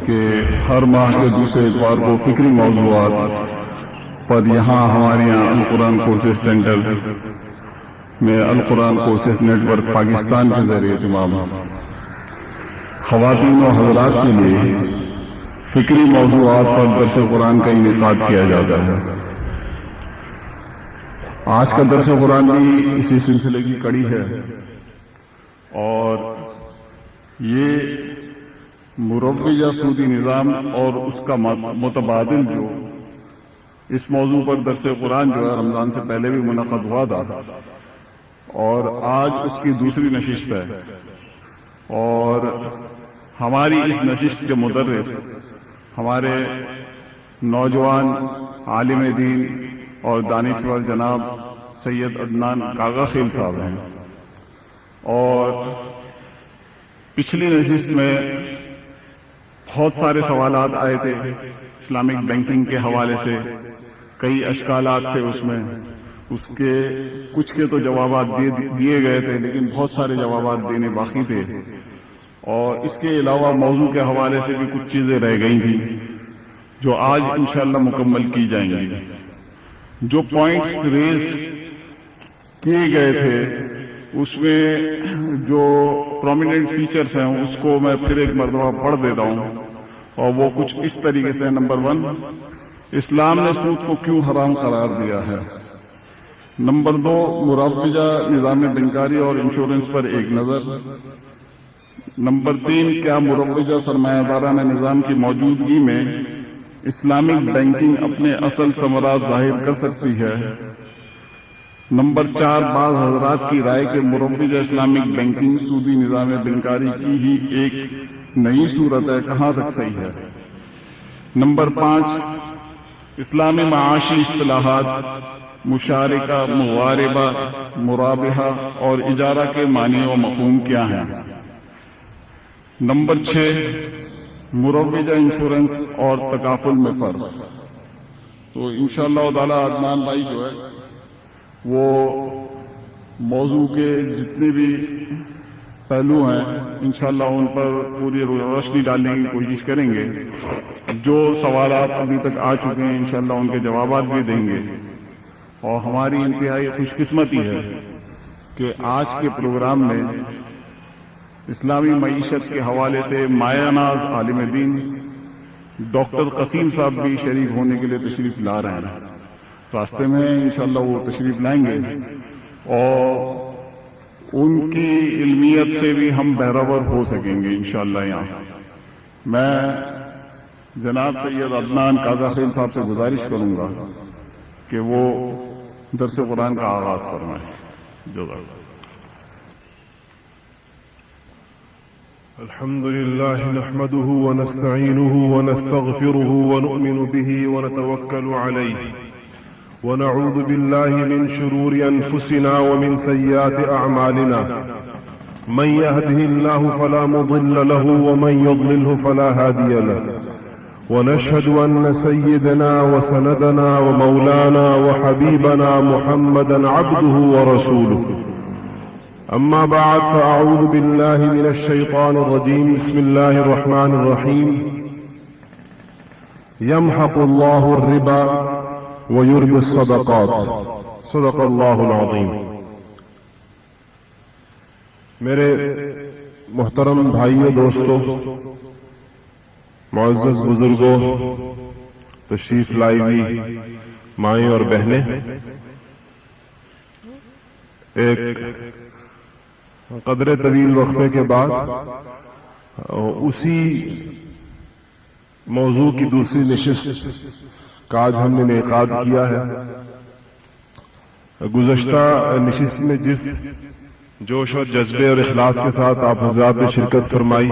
کہ ہر ماہ کے دوسرے اتوار کو فکری موضوعات پر یہاں ہمارے یہاں القرآن کورسز سینٹر میں القرآن کورسز نیٹ ورک پاکستان کے زیر اہتمام خواتین و حضرات کے لیے فکری موضوعات پر درس قرآن کا انعقاد کیا جاتا ہے۔ آج کا درس قرآن بھی اسی سلسلے کی کڑی ہے اور یہ مروجہ سودی نظام اور اس کا متبادل جو اس موضوع پر درس قرآن جو ہے رمضان سے پہلے بھی منعقد ہوا تھا اور آج اس کی دوسری نشست ہے، اور ہماری اس نشست کے مدرس ہمارے نوجوان عالم دین اور دانشور جناب سید عدنان کاغا خیل صاحب ہیں، اور پچھلی نشست میں بہت سارے سوالات آئے تھے اسلامک بینکنگ کے حوالے سے، کئی اشکالات تھے اس میں، اس کے کچھ کے تو جوابات دیے گئے تھے لیکن بہت سارے جوابات دینے باقی تھے، اور اس کے علاوہ موضوع کے حوالے سے بھی کچھ چیزیں رہ گئی تھیں جو آج انشاءاللہ مکمل کی جائیں گی۔ جو پوائنٹس ریز کیے گئے تھے اس میں جو پرومیننٹ فیچرز ہیں اس کو میں پھر ایک مرتبہ پڑھ دیتا ہوں، اور وہ کچھ اس طریقے سے: نمبر 1، اسلام نے سود کو کیوں حرام قرار دیا ہے؟ نمبر 2، مروجہ نظام بینکاری اور انشورنس پر ایک نظر۔ نمبر 3، کیا مروجہ سرمایہ دارانہ نظام کی موجودگی میں اسلامک بینکنگ اپنے اصل ثمرات ظاہر کر سکتی ہے؟ نمبر 4، بعض حضرات کی رائے کہ مروجہ اسلامک بینکنگ سودی نظام بینکاری کی ہی ایک نئی صورت ہے، کہاں تک صحیح ہے؟ نمبر 5، اسلامی معاشی اصطلاحات مشارکہ، مواربہ، مرابحہ اور اجارہ کے معنی و مفہوم کیا ہیں؟ نمبر 6، مروجہ انشورنس اور تکافل میں فرق۔ تو انشاءاللہ تعالی عدنان بھائی جو ہے وہ موضوع کے جتنے بھی پہلو ہیں انشاءاللہ ان پر پوری روشنی ڈالنے کی کوشش کریں گے۔ جو سوالات ابھی تک آ چکے ہیں انشاءاللہ ان کے جوابات بھی دیں گے، اور ہماری انتہائی خوش قسمتی ہے کہ آج کے پروگرام میں اسلامی معیشت کے حوالے سے مایہ ناز عالم دین ڈاکٹر قسیم صاحب بھی شریک ہونے کے لیے تشریف لا رہے ہیں۔ راستے میں انشاءاللہ وہ تشریف لائیں گے اور ان کی علمیت سے بھی ہم بہرور ہو سکیں گے انشاءاللہ یہاں۔ میں جناب سید عدنان کاغا خیل صاحب سے گزارش کروں گا کہ وہ درس قرآن کا آغاز فرمائیں۔ جزاک اللہ۔ الحمد لله نحمده ونستعينه ونستغفره ونؤمن به ونتوكل عليه ونعوذ بالله من شرور أنفسنا ومن سيئات أعمالنا، من يهده الله فلا مضل له ومن يضلله فلا هادي له، ونشهد أن سيدنا وسندنا ومولانا وحبيبنا محمدا عبده ورسوله. أما بعد، فأعوذ بالله من الشيطان الرجيم. بسم الله الرحمن الرحيم. يمحق الله الربا ويربي الصدقات. صدق الله العظيم. میرے محترم بھائیو، دوستو، معزز بزرگوں، تشریف لائی ہوئی مائیں اور بہنیں، ایک قدر طویل وقفے کے بعد اسی موضوع کی دوسری نشست کا آج ہم نے انعقاد کیا ہے۔ گزشتہ نشست میں جس جوش اور جذبے اور اخلاص کے ساتھ آپ حضرات نے شرکت فرمائی،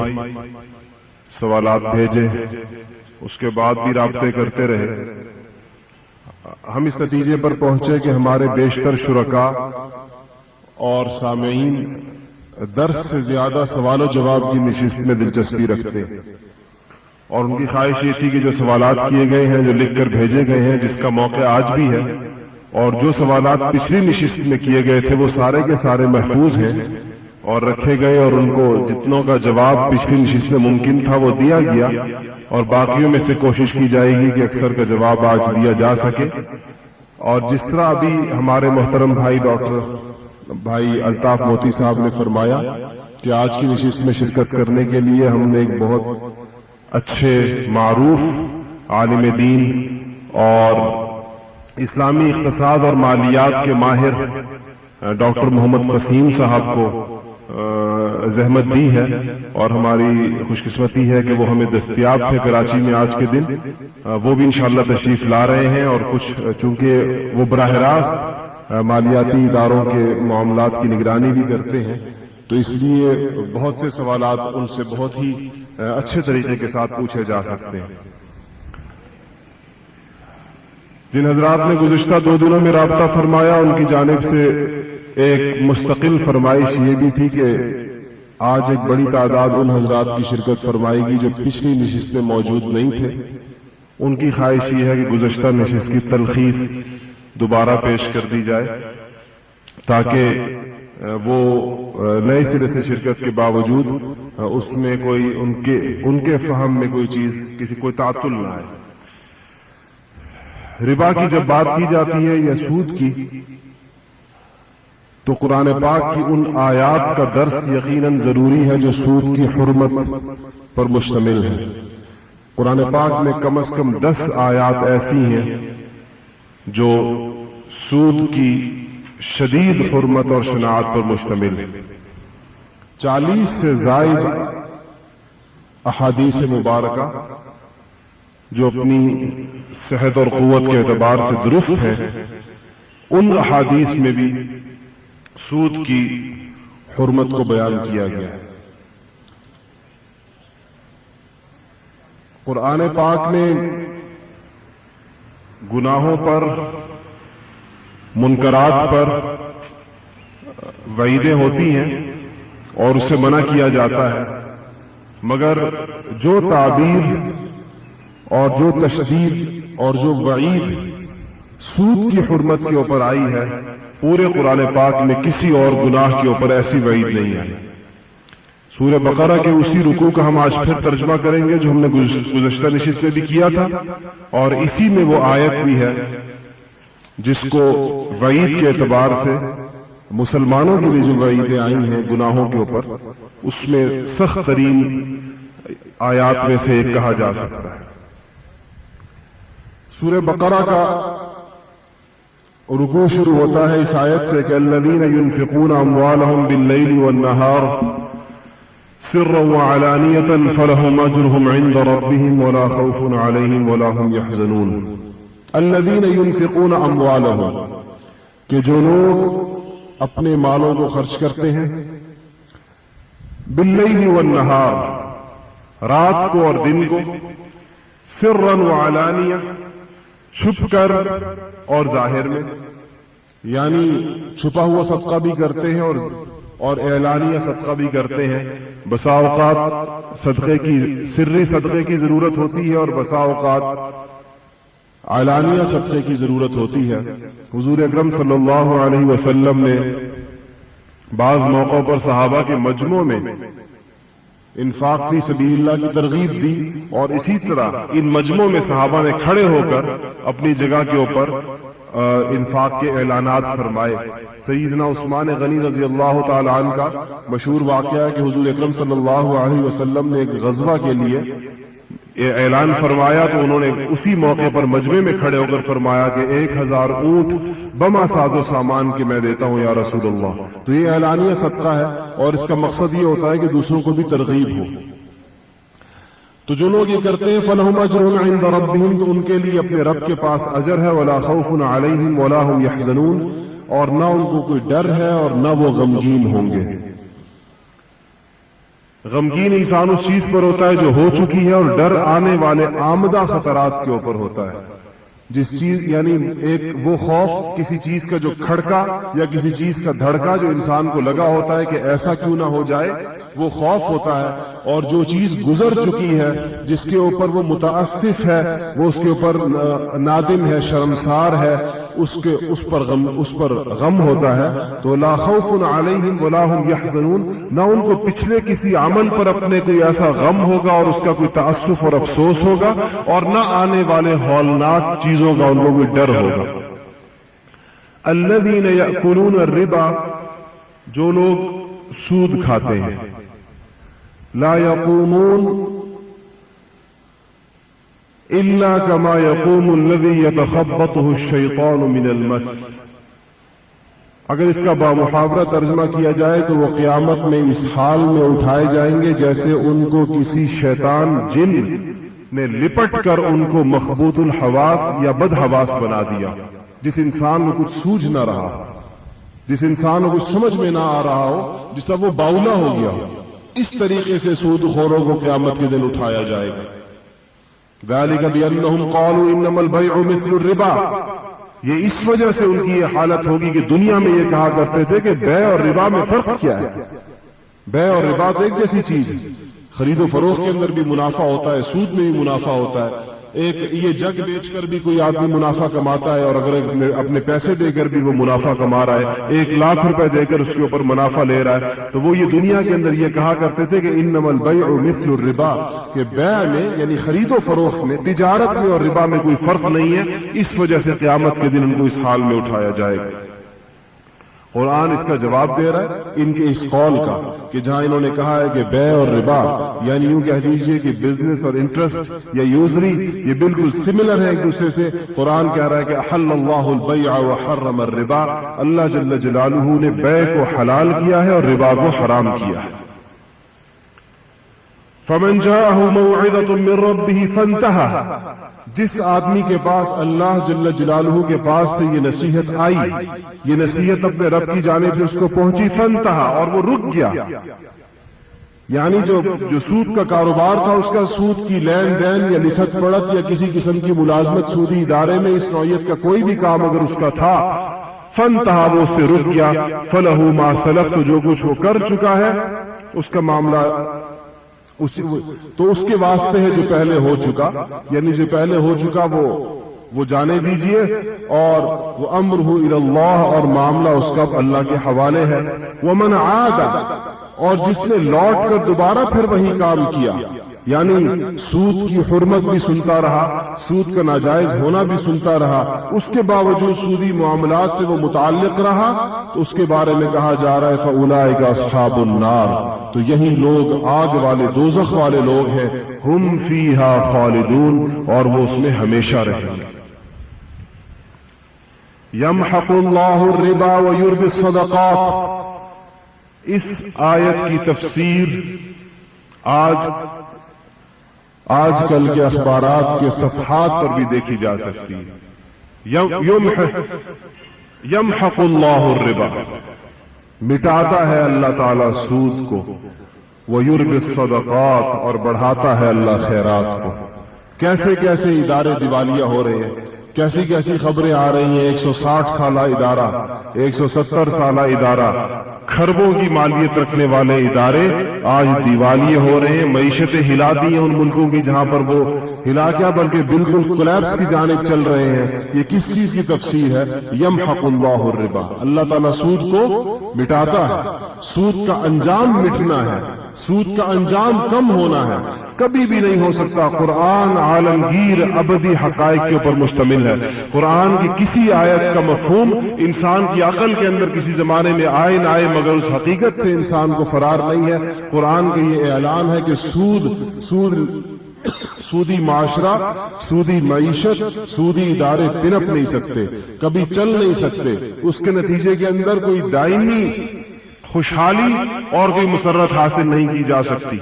سوالات بھیجے، اس کے بعد بھی رابطے کرتے رہے، ہم اس نتیجے پر پہنچے کہ ہمارے بیشتر شرکاء اور سامعین درس سے زیادہ سوال و جواب کی نشست میں دلچسپی رکھتے، اور ان کی خواہش یہ تھی کہ جو سوالات کیے گئے ہیں، جو لکھ کر بھیجے گئے ہیں، جس کا موقع آج بھی ہے، اور جو سوالات پچھلی نشست میں کیے گئے تھے وہ سارے کے سارے محفوظ ہیں اور رکھے گئے، اور ان کو جتنوں کا جواب پچھلی نشست میں ممکن تھا وہ دیا گیا، اور باقیوں میں سے کوشش کی جائے گی کہ اکثر کا جواب آج دیا جا سکے. اور جس طرح ابھی ہمارے محترم بھائی ڈاکٹر بھائی الطاف موتی صاحب نے فرمایا کہ آج کی نشست میں شرکت کرنے کے لیے ہم نے ایک بہت اچھے معروف عالم دین اور اسلامی اقتصاد اور مالیات کے ماہر ڈاکٹر محمد قسیم صاحب کو زحمت دی ہے، اور ہماری خوش قسمتی ہے کہ وہ ہمیں دستیاب تھے کراچی میں آج کے دن. وہ بھی انشاءاللہ تشریف لا رہے ہیں، اور کچھ چونکہ وہ براہ راست مالیاتی اداروں کے معاملات کی نگرانی بھی کرتے ہیں، تو اس لیے بہت سے سوالات ان سے بہت ہی اچھے طریقے کے ساتھ پوچھے جا سکتے ہیں. جن حضرات نے گزشتہ 2 دنوں میں رابطہ فرمایا ان کی جانب سے ایک مستقل فرمائش یہ بھی تھی کہ آج ایک بڑی تعداد ان حضرات کی شرکت فرمائے گی جو پچھلی نشست میں موجود نہیں تھے. ان کی خواہش یہ ہے کہ گزشتہ نشست کی تلخیص دوبارہ پیش کر دی جائے تاکہ وہ نئے سرے سے شرکت کے باوجود اس میں کوئی ان کے فہم میں کوئی چیز کوئی تعطل نہ آئے. ربا کی جب بات کی جاتی ہے یا سود کی تو قرآن پاک کی ان آیات کا درس یقیناً ضروری ہے جو سود کی حرمت پر مشتمل ہے. قرآن پاک میں کم از کم 10 آیات ایسی ہیں جو سود کی شدید حرمت اور شناعت پر مشتمل ہے. 40 سے زائد احادیث مبارکہ جو اپنی صحت اور قوت کے اعتبار سے درست ہیں، ان احادیث میں بھی سود کی حرمت کو بیان کیا گیا ہے. قرآن پاک میں گناہوں پر، منکرات پر وعیدیں ہوتی ہیں اور اسے منع کیا جاتا ہے، مگر جو تعبیر اور جو تشدید اور جو وعید سود کی حرمت کے اوپر آئی ہے، پورے قرآن پاک میں کسی اور گناہ کے اوپر ایسی وعید نہیں آئی. سورہ بقرہ کے اسی رکوع کا ہم آج پھر ترجمہ کریں گے جو ہم نے گزشتہ نشست میں بھی کیا تھا، اور اسی میں وہ آیت بھی ہے جس کو وعید کے اعتبار سے مسلمانوں کے لیے جو وعیدیں آئی ہیں گناہوں کے اوپر، اس میں سخت ترین آیات میں سے ایک کہا جا سکتا ہے. سورہ بقرہ کا رکوع شروع ہوتا ہے اس آیت سے کہ الذین ينفقون اموالهم باللیل والنہار سرا وعلانیۃ فلهم اجرهم عند ربهم ولا خوف علیہم ولا هم يحزنون. الذین ينفقون اموالهم کہ جو لوگ اپنے مالوں کو خرچ کرتے ہیں، باللیل والنہار رات کو اور دن کو، سرا وعلانیہ چھپ کر اور ظاہر میں، یعنی چھپا ہوا صدقہ بھی کرتے ہیں اور اعلانیہ صدقہ بھی کرتے ہیں. بسا اوقات صدقے کی سری صدقے کی ضرورت ہوتی ہے اور بسا اوقات اعلانیہ صدقے کی ضرورت ہوتی ہے. حضور اکرم صلی اللہ علیہ وسلم نے بعض موقعوں پر صحابہ کے مجمعوں میں انفاق فی سبیل اللہ کی ترغیب دی، اور اسی طرح ان مجمعوں میں صحابہ نے کھڑے ہو کر اپنی جگہ کے اوپر انفاق کے اعلانات فرمائے. سیدنا عثمان غنی رضی اللہ تعالی عنہ کا مشہور واقعہ ہے کہ حضور اکرم صلی اللہ علیہ وسلم نے ایک غزوہ کے لیے اعلان فرمایا تو انہوں نے اسی موقع پر مجمع میں کھڑے ہو کر فرمایا کہ 1000 اونٹ بما ساز و سامان کے میں دیتا ہوں یا رسول اللہ. تو یہ اعلانیہ صدقہ ہے اور اس کا مقصد یہ ہوتا ہے کہ دوسروں کو بھی ترغیب ہو. تو جو لوگ یہ کرتے ہیں فلہم اجر عند ربہم، تو ان کے لیے اپنے رب کے پاس اجر ہے، ولا خوف علیہم ولا هم یحزنون، اور نہ ان کو کوئی ڈر ہے اور نہ وہ غمگین ہوں گے. غمگین انسان اس چیز پر ہوتا ہے جو ہو چکی ہے، اور ڈر آنے والے آمدہ خطرات کے اوپر ہوتا ہے. جس چیز یعنی ایک وہ خوف کسی چیز کا جو کھڑکا یا کسی چیز کا دھڑکا جو انسان کو لگا ہوتا ہے کہ ایسا کیوں نہ ہو جائے، وہ خوف ہوتا ہے، اور جو چیز گزر چکی ہے جس کے اوپر وہ متاسف ہے، وہ اس کے اوپر نادم ہے، شرمسار ہے، اس پر غم ہوتا ہے، تو لا خوف علیہم ولا هم یحزنون، نہ ان کو پچھلے کسی عمل پر اپنے کوئی ایسا غم ہوگا اور اس کا کوئی تاسف اور افسوس ہوگا، اور نہ آنے والے ہولناک چیزوں کا ان کو کوئی ڈر ہوگا۔ الذین یأکلون الربا، جو لوگ سود کھاتے ہیں، لا یقومون الا كما يقوم الذي يتخبطه الشيطان من المس، اگر اس کا بامحاورہ ترجمہ کیا جائے تو وہ قیامت میں اس حال میں اٹھائے جائیں گے جیسے ان کو کسی شیطان جن نے لپٹ کر ان کو مخبوط الحواس یا بد حواس بنا دیا، جس انسان کو کچھ سوجھ نہ رہا، جس انسان کو کچھ سمجھ میں نہ آ رہا ہو، جس طرح وہ باولا ہو گیا ہو، اس طریقے سے سود خوروں کو قیامت کے دن اٹھایا جائے گا۔ ذالک بأنہم قالوا انما البیع مثل الربا، یہ اس وجہ سے ان کی یہ حالت ہوگی کہ دنیا میں یہ کہا کرتے تھے کہ بیع اور ربا میں فرق کیا ہے، بیع اور ربا تو ایک جیسی چیز ہے، خرید و فروخت کے اندر بھی منافع ہوتا ہے، سود میں بھی منافع ہوتا ہے، ایک یہ جگ بیچ کر بھی کوئی آدمی منافع کماتا ہے، اور اگر اپنے پیسے دے کر بھی وہ منافع کما رہا ہے، 1,00,000 روپے دے کر اس کے اوپر منافع لے رہا ہے، تو وہ یہ دنیا کے اندر یہ کہا کرتے تھے کہ انما البیع مثل الربا، کہ بیع میں یعنی خرید و فروخت میں، تجارت میں اور ربا میں کوئی فرق نہیں ہے، اس وجہ سے قیامت کے دن ان کو اس حال میں اٹھایا جائے گا۔ قرآن اس کا جواب دے رہا ہے ان کے اس قول کا کہ جہاں انہوں نے کہا ہے کہ بیع اور ربا، یعنی یوں کہہ دیجئے کہ بزنس اور انٹرسٹ یا یوزری یہ بالکل سملر ہے ایک دوسرے سے، قرآن کہہ رہا ہے کہ احل اللہ البیع وحرم الربا، اللہ جل جلالہ نے بیع کو حلال کیا ہے اور ربا کو حرام کیا ہے۔ فمن جاءه موعظة من ربه فانتهى، جس آدمی کے پاس اللہ جل جلالہ کے پاس سے یہ نصیحت آئی، یہ نصیحت اپنے رب کی جانب سے اس کو پہنچی، فانتہا، اور وہ رک گیا، یعنی جو سود کا کاروبار تھا اس کا سود کی لین دین یا لکھت پڑھت یا کسی قسم کی ملازمت سودی ادارے میں اس نوعیت کا کوئی بھی کام اگر اس کا تھا، فانتہا، وہ اس سے رک گیا، فلہ ما سلف، تو جو کچھ وہ کر چکا ہے اس کا معاملہ تو اس کے واسطے ہے جو پہلے ہو چکا، یعنی جو پہلے ہو چکا وہ جانے دیجئے، اور وہ امرہ الی اللہ، اور معاملہ اس کا اللہ کے حوالے ہے۔ ومن عاد، اور جس نے لوٹ کر دوبارہ پھر وہی کام کیا، یعنی سود کی حرمت بھی سنتا رہا، سود کا ناجائز ہونا بھی سنتا رہا، اس کے باوجود سودی معاملات سے وہ متعلق رہا، تو اس کے بارے میں کہا جا رہا ہے فَأُولَٰئِكَ أَصْحَابُ النَّارِ، تو یہی لوگ آگ والے، دوزخ والے لوگ ہیں، ہم فیہا خالدون، اور وہ اس میں ہمیشہ رہیں گے۔ یمحق اللہ الربا ویربی الصدقات، اس آیت کی تفسیر آج کل کے اخبارات کے صفحات پر بھی دیکھی جا سکتی ہے۔ یمحق اللہ الربا، مٹاتا ہے اللہ تعالی سود کو، ویربی الصدقات، اور بڑھاتا ہے اللہ خیرات کو۔ کیسے کیسے ادارے دیوالیہ ہو رہے ہیں، کیسی کیسی خبریں آ رہی ہیں، 160 سالہ ادارہ، 170 سالہ ادارہ، کھربوں کی مالیت رکھنے والے ادارے آج دیوالیے ہو رہے ہیں، معیشتیں ہلا دی ہیں ان ملکوں کی جہاں پر وہ ہلا کیا بلکہ بالکل کولیپس کی جانب چل رہے ہیں۔ یہ کس چیز کی تفسیر ہے؟ یمحق اللہ الربا، اللہ تعالیٰ سود کو مٹاتا ہے، سود کا انجام مٹنا ہے، سود کا انجام کم ہونا ہے، کبھی بھی نہیں ہو سکتا۔ قرآن عالمگیر ابدی حقائق کے اوپر مشتمل ہے۔ قرآن کی کسی آیت کا مفہوم انسان کی عقل کے اندر کسی زمانے میں آئے نہ آئے، مگر اس حقیقت سے انسان کو فرار نہیں ہے۔ قرآن کا یہ اعلان ہے کہ سودی معاشرہ، سودی معیشت، سودی ادارے پنپ نہیں سکتے، کبھی چل نہیں سکتے، اس کے نتیجے کے اندر کوئی دائمی خوشحالی اور کوئی مسرت حاصل نہیں کی جا سکتی۔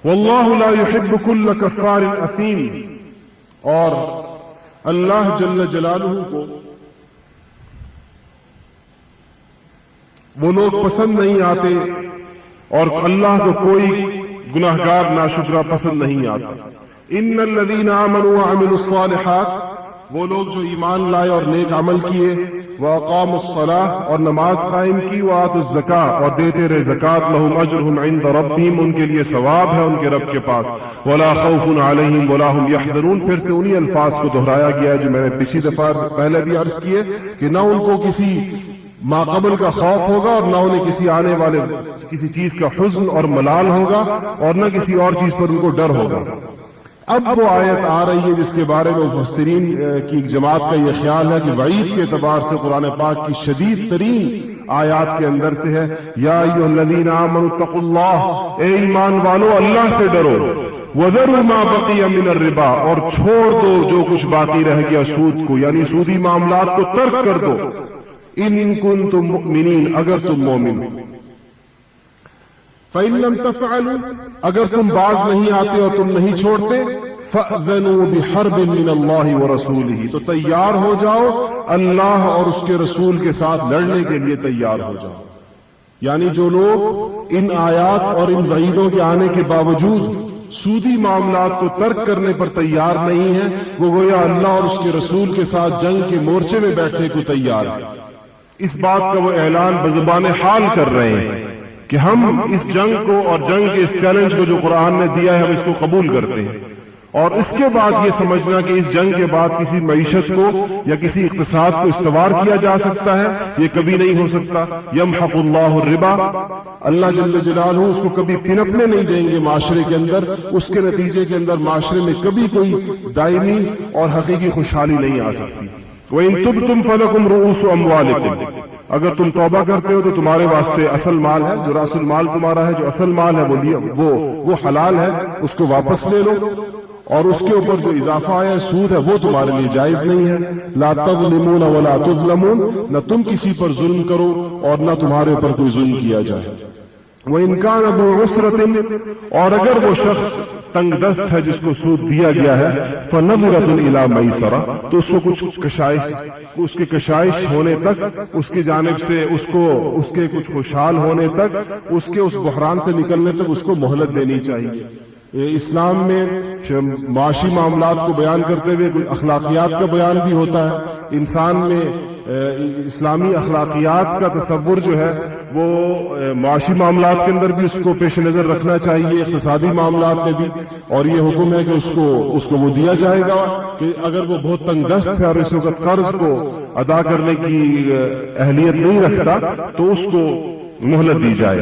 واللہ لا يحب كل کفار اثیم، اور اللہ جل جلالہ کو وہ لوگ پسند نہیں آتے، اور اللہ کو کوئی گناہگار ناشکرہ پسند نہیں آتا۔ ان الذین آمنوا وعملوا الصالحات، وہ لوگ جو ایمان لائے اور نیک عمل کیے، وَأَقَامُوا الصَّلَاةَ اور نماز قائم کی، وَآتُوا الزَّكَاةَ اور دیتے رہے زکات، لَهُمْ أَجْرُهُمْ عِندَ رَبِّهِمْ ان کے لیے ثواب ہے ان کے رب کے پاس، وَلَا خَوْفٌ عَلَيْهِمْ وَلَا هُمْ يَحْزَنُونَ۔ پھر سے انہی الفاظ کو دہرایا گیا جو میں نے پچھلی دفعہ پہلے بھی عرض کیے کہ نہ ان کو کسی ماقبل کا خوف ہوگا اور نہ انہیں کسی آنے والے کسی چیز کا حزن اور ملال ہوگا اور نہ کسی اور چیز پر ان کو ڈر ہوگا۔ اب وہ آیت آ رہی ہے جس کے بارے میں مفسرین کی ایک جماعت کا یہ خیال ہے کہ وعید کے اعتبار سے قرآن پاک کی شدید ترین آیات کے اندر سے ہے، یا ایھا الذین آمنوا اتقوا اللہ، اے ایمان والو اللہ سے ڈرو، وذروا ما بقی من الربا اور چھوڑ دو جو کچھ باقی رہ گیا سود کو، یعنی سودی معاملات کو ترک کر دو، ان کنتم مؤمنین اگر تم مومن۔ فَإِن لَّمْ تَفْعَلُوا اگر تم باز نہیں آتے اور تم نہیں چھوڑتے، فَأْذَنُوا بِحَرْبٍ مِّنَ اللَّهِ وَرَسُولِهِ تو تیار ہو جاؤ اللہ اور اس کے رسول کے ساتھ لڑنے کے لیے تیار ہو جاؤ۔ یعنی جو لوگ ان آیات اور ان وعیدوں کے آنے کے باوجود سودی معاملات کو ترک کرنے پر تیار نہیں ہیں، وہ گویا اللہ اور اس کے رسول کے ساتھ جنگ کے مورچے میں بیٹھنے کو تیار ہیں۔ اس بات کا وہ اعلان بزبان حال کر رہے ہیں کہ ہم اس جنگ کو اور جنگ کے اس چیلنج کو جو قرآن نے دیا ہے ہم اس کو قبول کرتے ہیں، اور اس کے بعد یہ سمجھنا کہ اس جنگ کے بعد کسی معیشت کو یا کسی اقتصاد کو استوار کیا جا سکتا ہے، یہ کبھی نہیں ہو سکتا۔ یمحق اللہ الربا، اللہ جل جلالہ اس کو کبھی پنپنے نہیں دیں گے معاشرے کے اندر، اس کے نتیجے کے اندر معاشرے میں کبھی کوئی دائمی اور حقیقی خوشحالی نہیں آ سکتی۔ وَإِن تُبْتُمْ فَلَكُمْ رُؤُوسُ أَمْوَالِكُمْ اگر تم توبہ کرتے ہو تو تمہارے واسطے اصل مال ہے، جو راس المال تمہارا ہے، جو اصل مال ہے وہ حلال ہے، اس کو واپس لے لو، اور اس کے اوپر جو اضافہ آیا ہے سود ہے وہ تمہارے لیے جائز نہیں ہے۔ لا تظلمون ولا تظلمون، نہ تم کسی پر ظلم کرو اور نہ تمہارے اوپر کوئی ظلم کیا جائے۔ وَإِن كَانَ ذُو عُسْرَةٍ اور اگر وہ شخص تنگ دست ہے جس کو سود دیا گیا ہے، فَنَظِرَةٌ إِلَىٰ مَيْسَرَةٍ تو اس کو کچھ اس کے کشائش ہونے تک، اس کی جانب سے اس کے کچھ خوشحال ہونے تک، اس کے اس بحران سے نکلنے تک اس کو مہلت دینی چاہیے۔ اسلام میں معاشی معاملات کو بیان کرتے ہوئے اخلاقیات کا بیان بھی ہوتا ہے۔ انسان میں اسلامی اخلاقیات کا تصور جو ہے وہ معاشی معاملات کے اندر بھی اس کو پیش نظر رکھنا چاہیے، اقتصادی معاملات میں بھی، اور یہ حکم ہے کہ اس کو وہ دیا جائے گا کہ اگر وہ بہت تنگ دست ہے اور اس وقت قرض کو ادا کرنے کی اہلیت نہیں رکھتا تو اس کو مہلت دی جائے۔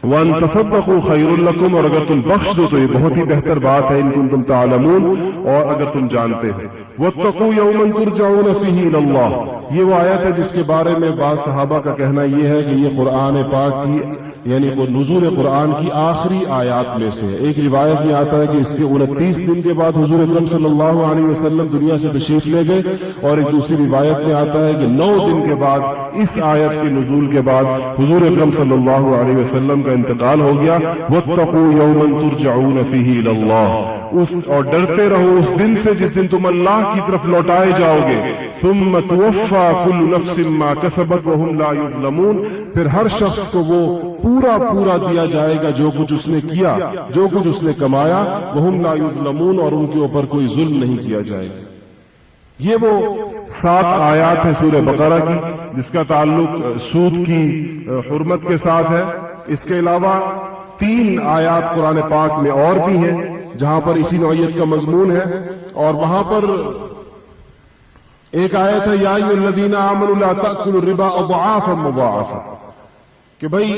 وَأَن تَصَدَّقُوا خَيْرٌ لَكُمْ اور اگر تم بخش دو تو یہ بہت ہی بہتر بات ہے، ان کنتم تعلمون اور اگر تم جانتے ہو۔ وَاتَّقُوا يَوْمًا تُرْجَعُونَ فِيهِ إِلَى اللَّهِ یہ وہ آیت ہے جس کے بارے میں بعض صحابہ کا کہنا یہ ہے کہ یہ قرآن پاک کی یعنی وہ نزول قرآن کی آخری آیات میں سے ہے۔ ایک روایت میں آتا ہے کہ اس کے 29 دن کے بعد حضور اکرم صلی اللہ علیہ وسلم دنیا سے تشریف لے گئے، اور ایک دوسری روایت میں آتا ہے کہ 9 دن کے بعد اس آیت کے نزول کے بعد حضور اکرم صلی اللہ علیہ وسلم کا انتقال ہو گیا۔ وَاتَّقُوا يَوْمًا تُرْجَعُونَ فِيهِ إِلَى اللَّهِ اور ڈرتے رہو اس دن سے جس دن تم اللہ کی طرف لوٹائے جاؤ گے۔ ثُمَّ تُوَفَّى كُلُّ نَفْسٍ مَا كَسَبَتْ وَهُمْ لَا يُظْلَمُونَ پھر ہر شخص کو وہ پورا دیا جائے گا جو کچھ اس نے کیا، جو کچھ اس نے کمایا، وَهُمْ لَا يُظْلَمُونَ اور ان کے اوپر کوئی ظلم نہیں کیا جائے گا۔ یہ وہ 7 آیات ہیں سورہ بقرہ کی جس کا تعلق سود کی حرمت کے ساتھ ہے۔ اس کے علاوہ 3 آیات قرآن پاک میں اور بھی ہیں جہاں پر اسی نوعیت کا مضمون ہے، اور وہاں پر ایک آیت ہے یا ایھا الذین آمنوا لا تأکلوا الربا اضعافا مضاعفا کہ بھئی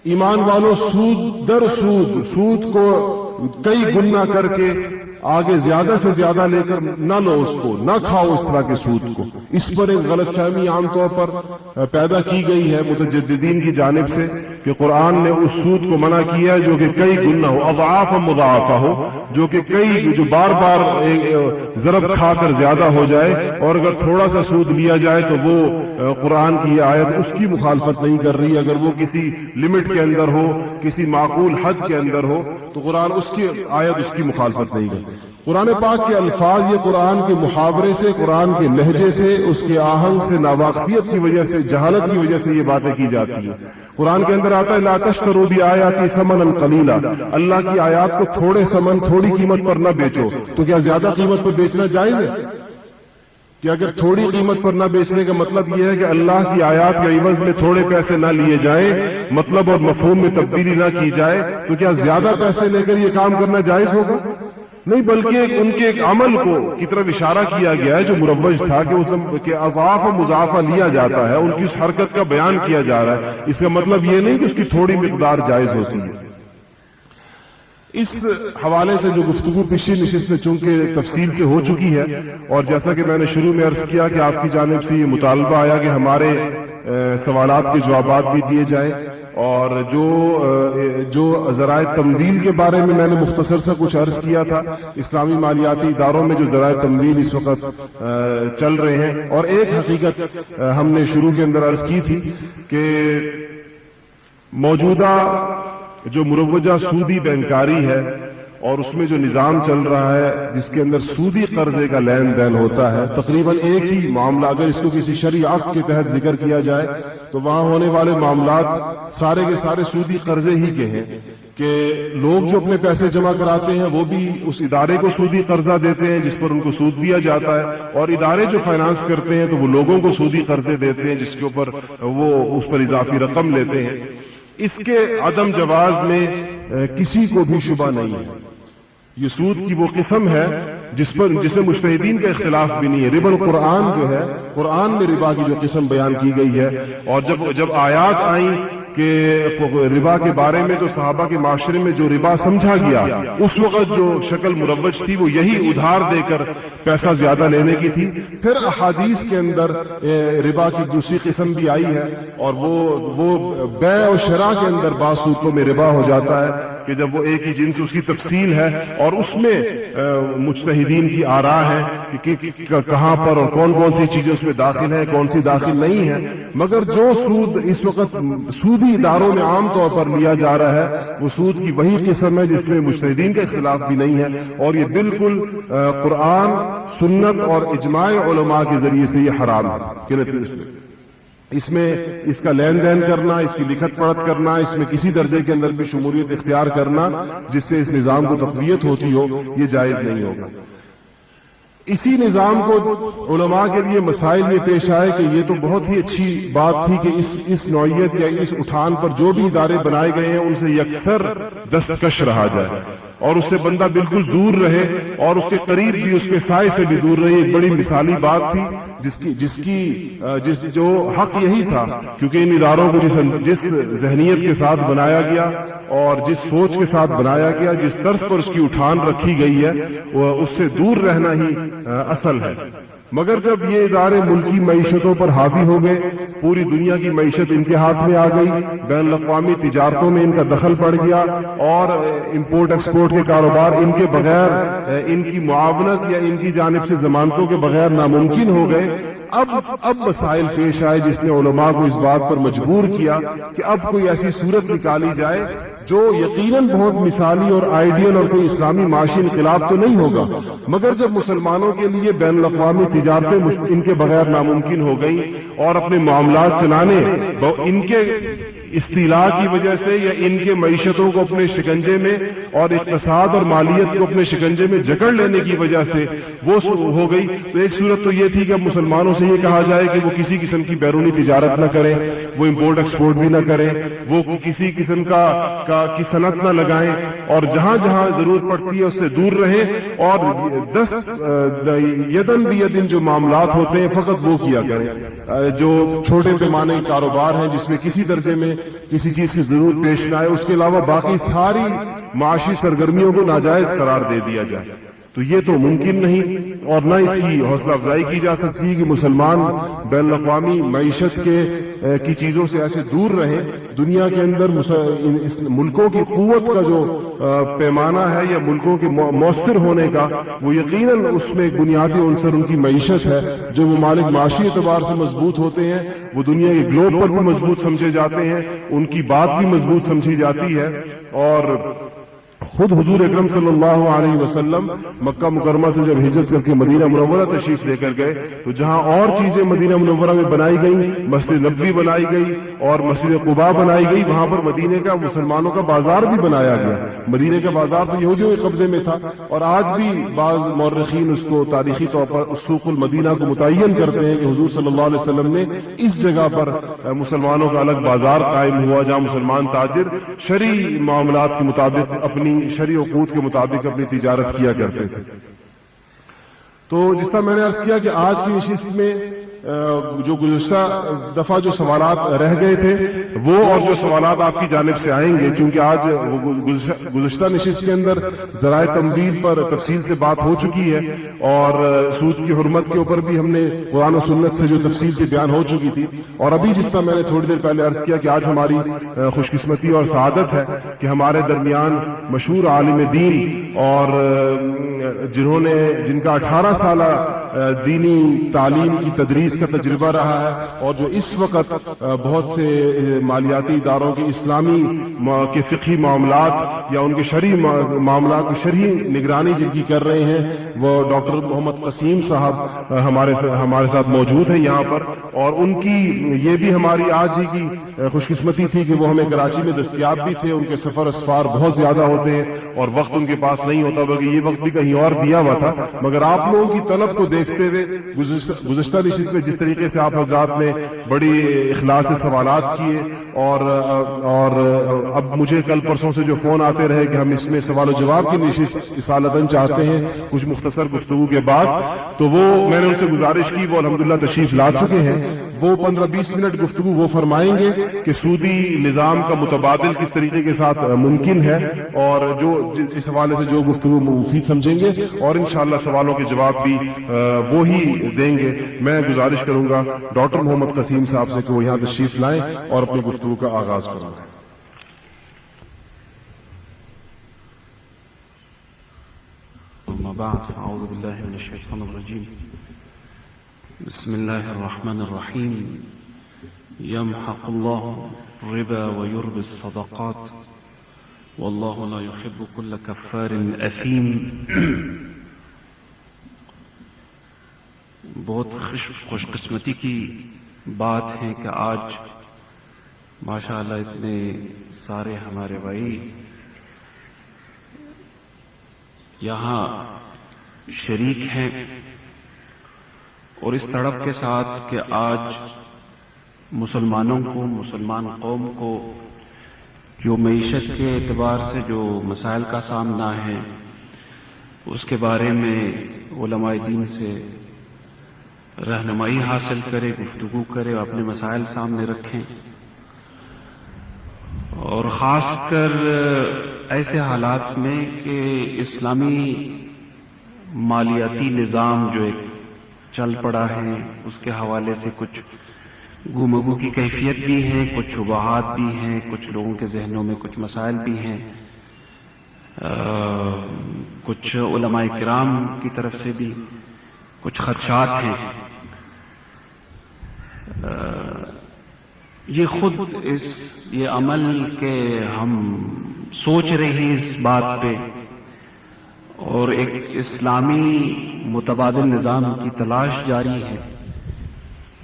ایمان والو سود در سود کو کئی گنا کر کے آگے زیادہ سے زیادہ لے کر نہ لو، اس کو نہ کھاؤ اس طرح کے سود کو۔ اس پر ایک غلط فہمی عام طور پر پیدا کی گئی ہے متجددین کی جانب سے کہ قرآن نے اس سود کو منع کیا ہے جو کہ کئی گنا ہو، اضعاف مضاعفہ ہو، جو کہ جو بار بار ضرب کھا کر زیادہ ہو جائے، اور اگر تھوڑا سا سود لیا جائے تو وہ قرآن کی یہ آیت اس کی مخالفت نہیں کر رہی۔ اگر وہ کسی لمٹ کے اندر ہو، کسی معقول حد کے اندر ہو تو قرآن اس کی آیت اس کی مخالفت نہیں کرتی۔ قرآن پاک کے الفاظ یہ قرآن کے محاورے سے، قرآن کے لہجے سے، اس کے آہنگ سے، ناواقفیت کی وجہ سے، جہالت کی وجہ سے یہ باتیں کی جاتی ہیں۔ قرآن کے اندر آتا ہے لا تشتروا بآیاتی ثمنا قلیلا، اللہ کی آیات کو تھوڑے ثمن، تھوڑی قیمت پر نہ بیچو۔ تو کیا زیادہ قیمت پر بیچنا جائز ہے؟ کہ اگر تھوڑی قیمت پر نہ بیچنے کا مطلب یہ ہے کہ اللہ کی آیات کے عوض میں تھوڑے پیسے نہ لیے جائیں، مطلب اور مفہوم میں تبدیلی نہ کی جائے، تو کیا زیادہ پیسے لے کر یہ کام کرنا جائز ہوگا؟ نہیں، بلکہ ان کے ایک عمل کو کی طرف اشارہ کیا گیا ہے جو مروج تھا کہ اضافہ و مضافہ لیا جاتا ہے، ان کی اس حرکت کا بیان کیا جا رہا ہے۔ اس کا مطلب یہ نہیں کہ اس کی تھوڑی مقدار جائز ہوتی ہے۔ اس حوالے سے جو گفتگو پچھلی نشست میں چونکہ تفصیل سے ہو چکی ہے، اور جیسا کہ میں نے شروع میں عرض کیا کہ آپ کی جانب سے یہ مطالبہ آیا کہ ہمارے سوالات کے جوابات بھی دیے جائیں، اور جو ذرائع تمویل کے بارے میں نے مختصر سا کچھ عرض کیا تھا، اسلامی مالیاتی اداروں میں جو ذرائع تمویل اس وقت چل رہے ہیں، اور ایک حقیقت ہم نے شروع کے اندر عرض کی تھی کہ موجودہ جو مروجہ سودی بینکاری ہے اور اس میں جو نظام چل رہا ہے جس کے اندر سودی قرضے کا لین دین ہوتا ہے، تقریباً ایک ہی معاملہ اگر اس کو کسی شرعی عقد کے تحت ذکر کیا جائے تو وہاں ہونے والے معاملات سارے کے سارے سودی قرضے ہی کے ہیں، کہ لوگ جو اپنے پیسے جمع کراتے ہیں وہ بھی اس ادارے کو سودی قرضہ دیتے ہیں جس پر ان کو سود دیا جاتا ہے، اور ادارے جو فائنانس کرتے ہیں تو وہ لوگوں کو سودی قرضے دیتے ہیں جس کے اوپر وہ اس پر اضافی رقم لیتے ہیں۔ اس کے عدم جواز میں کسی کو بھی شبہ نہیں ہے۔ یہ سود کی وہ قسم ہے جس میں مجتہدین کا اختلاف بھی نہیں ہے۔ ربا القرآن جو ہے، قرآن میں ربا کی جو قسم بیان کی گئی ہے، اور جب آیات آئیں کہ ربا کے بارے میں تو صحابہ کے معاشرے میں جو ربا سمجھا گیا اس وقت جو شکل مروج تھی وہ یہی ادھار دے کر پیسہ زیادہ لینے کی تھی۔ پھر احادیث کے اندر ربا کی دوسری قسم بھی آئی ہے، اور وہ بیع و شراء کے اندر بعض صورتوں میں ربا ہو جاتا ہے کہ جب وہ ایک ہی جنس اس کی تفصیل ہے اور اس میں مجتہدین کی آراء ہے کہ کہاں پر اور کون کون سی چیزیں اس میں داخل ہیں، کون سی داخل نہیں ہے، مگر جو سود اس وقت سودی اداروں میں عام طور پر لیا جا رہا ہے وہ سود کی وہی قسم ہے جس میں مجتہدین کا اختلاف بھی نہیں ہے، اور یہ بالکل قرآن، سنت اور اجماع علماء کے ذریعے سے یہ حرام ہے۔ اس میں اس کا لین دین کرنا، اس کی لکھت پڑھت کرنا، اس میں کسی درجے کے اندر بھی شمولیت اختیار کرنا جس سے اس نظام کو تقویت ہوتی ہو، یہ جائز نہیں ہوگا۔ اسی نظام کو علماء کے لیے مسائل یہ پیش آئے کہ یہ تو بہت ہی اچھی بات تھی کہ اس نوعیت یا اس اٹھان پر جو بھی ادارے بنائے گئے ہیں ان سے یکسر دستکش رہا جائے اور اس سے بندہ بالکل دور رہے اور اس کے قریب بھی، اس کے سائے سے بھی دور رہے۔ ایک بڑی مثالی بات تھی جو حق یہی تھا، کیونکہ ان اداروں کو جس ذہنیت کے ساتھ بنایا گیا اور جس سوچ کے ساتھ بنایا گیا، جس طرز پر اس کی اٹھان رکھی گئی ہے، وہ اس سے دور رہنا ہی اصل ہے۔ مگر جب یہ ادارے ملکی معیشتوں پر حاوی ہو گئے، پوری دنیا کی معیشت ان کے ہاتھ میں آ گئی، بین الاقوامی تجارتوں میں ان کا دخل پڑ گیا اور امپورٹ ایکسپورٹ کے کاروبار ان کے بغیر، ان کی معاونت یا ان کی جانب سے ضمانتوں کے بغیر ناممکن ہو گئے۔ اب مسائل پیش آئے جس نے علماء کو اس بات پر مجبور کیا کہ اب کوئی ایسی صورت نکالی جائے جو یقیناً بہت مثالی اور آئیڈیل اور کوئی اسلامی معاشی انقلاب تو نہیں ہوگا، مگر جب مسلمانوں کے لیے بین الاقوامی تجارتیں ان کے بغیر ناممکن ہو گئیں اور اپنے معاملات چلانے ان کے استیلاء کی وجہ سے یا ان کے معیشتوں کو اپنے شکنجے میں اور اقتصاد اور مالیت کو اپنے شکنجے میں جکڑ لینے کی وجہ سے وہ ہو گئی، تو ایک صورت تو یہ تھی کہ اب مسلمانوں سے یہ کہا جائے کہ وہ کسی قسم کی بیرونی تجارت نہ کریں، وہ امپورٹ ایکسپورٹ بھی نہ کریں، وہ کسی قسم کی صنعت نہ لگائیں، اور جہاں جہاں ضرورت پڑتی ہے اس سے دور رہیں، اور یدن بیدن جو معاملات ہوتے ہیں فقط وہ کیا کریں، جو چھوٹے پیمانے کاروبار ہیں جس میں کسی درجے میں کسی چیز کی ضرورت پیش نہ آئے، اس کے علاوہ باقی ساری معاشی سرگرمیوں کو ناجائز قرار دے دیا جائے۔ تو یہ تو ممکن نہیں، اور نہ اس کی حوصلہ افزائی کی جا سکتی کہ مسلمان بین الاقوامی معیشت کی چیزوں سے ایسے دور رہیں۔ دنیا کے اندر ملکوں کی قوت کا جو پیمانہ ہے یا ملکوں کے مؤثر ہونے کا، وہ یقیناً اس میں ایک بنیادی عنصر ان کی معیشت ہے۔ جو ممالک معاشی اعتبار سے مضبوط ہوتے ہیں وہ دنیا کے گلوب پر بھی مضبوط سمجھے جاتے ہیں، ان کی بات بھی مضبوط سمجھی جاتی ہے، اور خود حضور اکرم صلی اللہ علیہ وسلم مکہ مکرمہ سے جب ہجرت کر کے مدینہ منورہ تشریف لے کر گئے تو جہاں اور چیزیں مدینہ منورہ میں بنائی گئی، مسجد نبوی بنائی گئی اور مسجد قباء بنائی گئی، وہاں پر مدینے کا مسلمانوں کا بازار بھی بنایا گیا۔ مدینے کا بازار تو یہودیوں کے قبضے میں تھا، اور آج بھی بعض مورخین اس کو تاریخی طور پر سوق المدینہ کو متعین کرتے ہیں کہ حضور صلی اللہ علیہ وسلم نے اس جگہ پر مسلمانوں کا الگ بازار قائم ہوا جہاں مسلمان تاجر شرعی معاملات کے مطابق اپنی شرعی عقود کے مطابق اپنی تجارت کیا کرتے تھے۔ تو جس طرح میں نے عرض کیا کہ آج کی نشست میں جو گزشتہ دفعہ جو سوالات رہ گئے تھے وہ اور جو سوالات آپ کی جانب سے آئیں گے، چونکہ آج گزشتہ نشست کے اندر ذرائع تنبیہ پر تفصیل سے بات ہو چکی ہے اور سود کی حرمت کے اوپر بھی ہم نے قرآن و سنت سے جو تفصیل سے بیان ہو چکی تھی، اور ابھی جس طرح میں نے تھوڑی دیر پہلے عرض کیا کہ آج ہماری خوش قسمتی اور سعادت ہے کہ ہمارے درمیان مشہور عالم دین اور جن کا 18 سالہ دینی تعلیم کی تدریس کا تجربہ رہا ہے اور جو اس وقت بہت سے مالیاتی اداروں کے اسلامی کے فقہی معاملات یا ان کے شرعی معاملات کی شرعی نگرانی جن کی کر رہے ہیں، وہ ڈاکٹر محمد قسیم صاحب ہمارے ساتھ موجود ہیں یہاں پر، اور ان کی یہ بھی ہماری آج ہی کی خوش قسمتی تھی کہ وہ ہمیں کراچی میں دستیاب بھی تھے۔ ان کے سفر اسفار بہت زیادہ ہوتے ہیں اور وقت ان کے پاس نہیں ہوتا، بلکہ یہ وقت بھی کہیں اور دیا ہوا تھا، مگر آپ لوگوں کی طلب کو دیکھتے ہوئے گزشتہ نشست میں جس طریقے سے آپ حضرات نے بڑی اخلاص سے سوالات کیے اور اب مجھے کل پرسوں سے جو فون آتے رہے کہ ہم اس میں سوال و جواب کی نشست اصالتاً چاہتے ہیں کچھ مختصر گفتگو کے بعد، تو وہ میں نے ان سے گزارش کی، وہ الحمدللہ تشریف لا چکے ہیں۔ وہ 15-20 منٹ گفتگو وہ فرمائیں گے کہ سودی نظام کا متبادل کس طریقے کے ساتھ ممکن ہے، اور جو اس حوالے سے جو گفتگو مفید سمجھیں گے، اور انشاءاللہ سوالوں کے جواب بھی وہی دیں گے۔ میں گزارش کروں گا ڈاکٹر محمد قسیم صاحب سے کہ وہ یہاں تشریف لائیں اور اپنی گفتگو کا آغاز کریں۔ اما بعد، اعوذ باللہ من الشیطان الرجیم، بسم اللہ الرحمن الرحیم، یمحق اللہ الربا ویربی الصدقات واللہ لا يحب كل کفار اثیم۔ بہت خوش قسمتی کی بات ہے کہ آج ماشاءاللہ اتنے سارے ہمارے بھائی یہاں شریک ہیں، اور اس تڑپ کے ساتھ کہ آج مسلمانوں کو، مسلمان قوم کو جو معیشت کے اعتبار سے جو مسائل کا سامنا ہے اس کے بارے میں علماء دین سے رہنمائی حاصل کرے، گفتگو کرے، اپنے مسائل سامنے رکھیں، اور خاص کر ایسے حالات میں کہ اسلامی مالیاتی نظام جو ایک چل پڑا ہے اس کے حوالے سے کچھ گفتگو کی کیفیت بھی ہے، کچھ شبہات بھی ہیں، کچھ لوگوں کے ذہنوں میں کچھ مسائل بھی ہیں، کچھ علماء کرام کی طرف سے بھی کچھ خدشات ہیں۔ یہ خود یہ عمل کہ ہم سوچ رہے ہیں اس بات پہ اور ایک اسلامی متبادل نظام کی تلاش جاری ہے،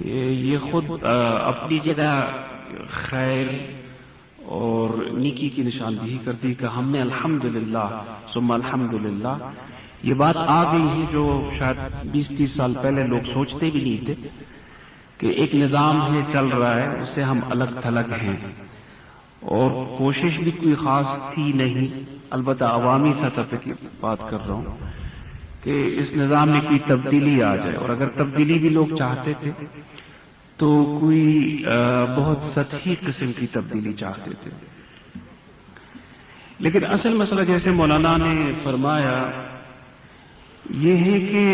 یہ خود اپنی جگہ خیر اور نیکی کی نشاندہی کرتی کہ ہم نے الحمدللہ ثم الحمدللہ یہ بات آ گئی ہے جو شاید 20-30 سال پہلے لوگ سوچتے بھی نہیں تھے کہ ایک نظام ہے چل رہا ہے، اس سے ہم الگ تھلگ ہیں، اور کوشش بھی کوئی خاص تھی نہیں، البتہ عوامی سطح پہ کی بات کر رہا ہوں کہ اس نظام میں کوئی تبدیلی آ جائے، اور اگر تبدیلی بھی لوگ چاہتے تھے تو کوئی بہت سطحی قسم کی تبدیلی چاہتے تھے۔ لیکن اصل مسئلہ جیسے مولانا نے فرمایا یہ ہے کہ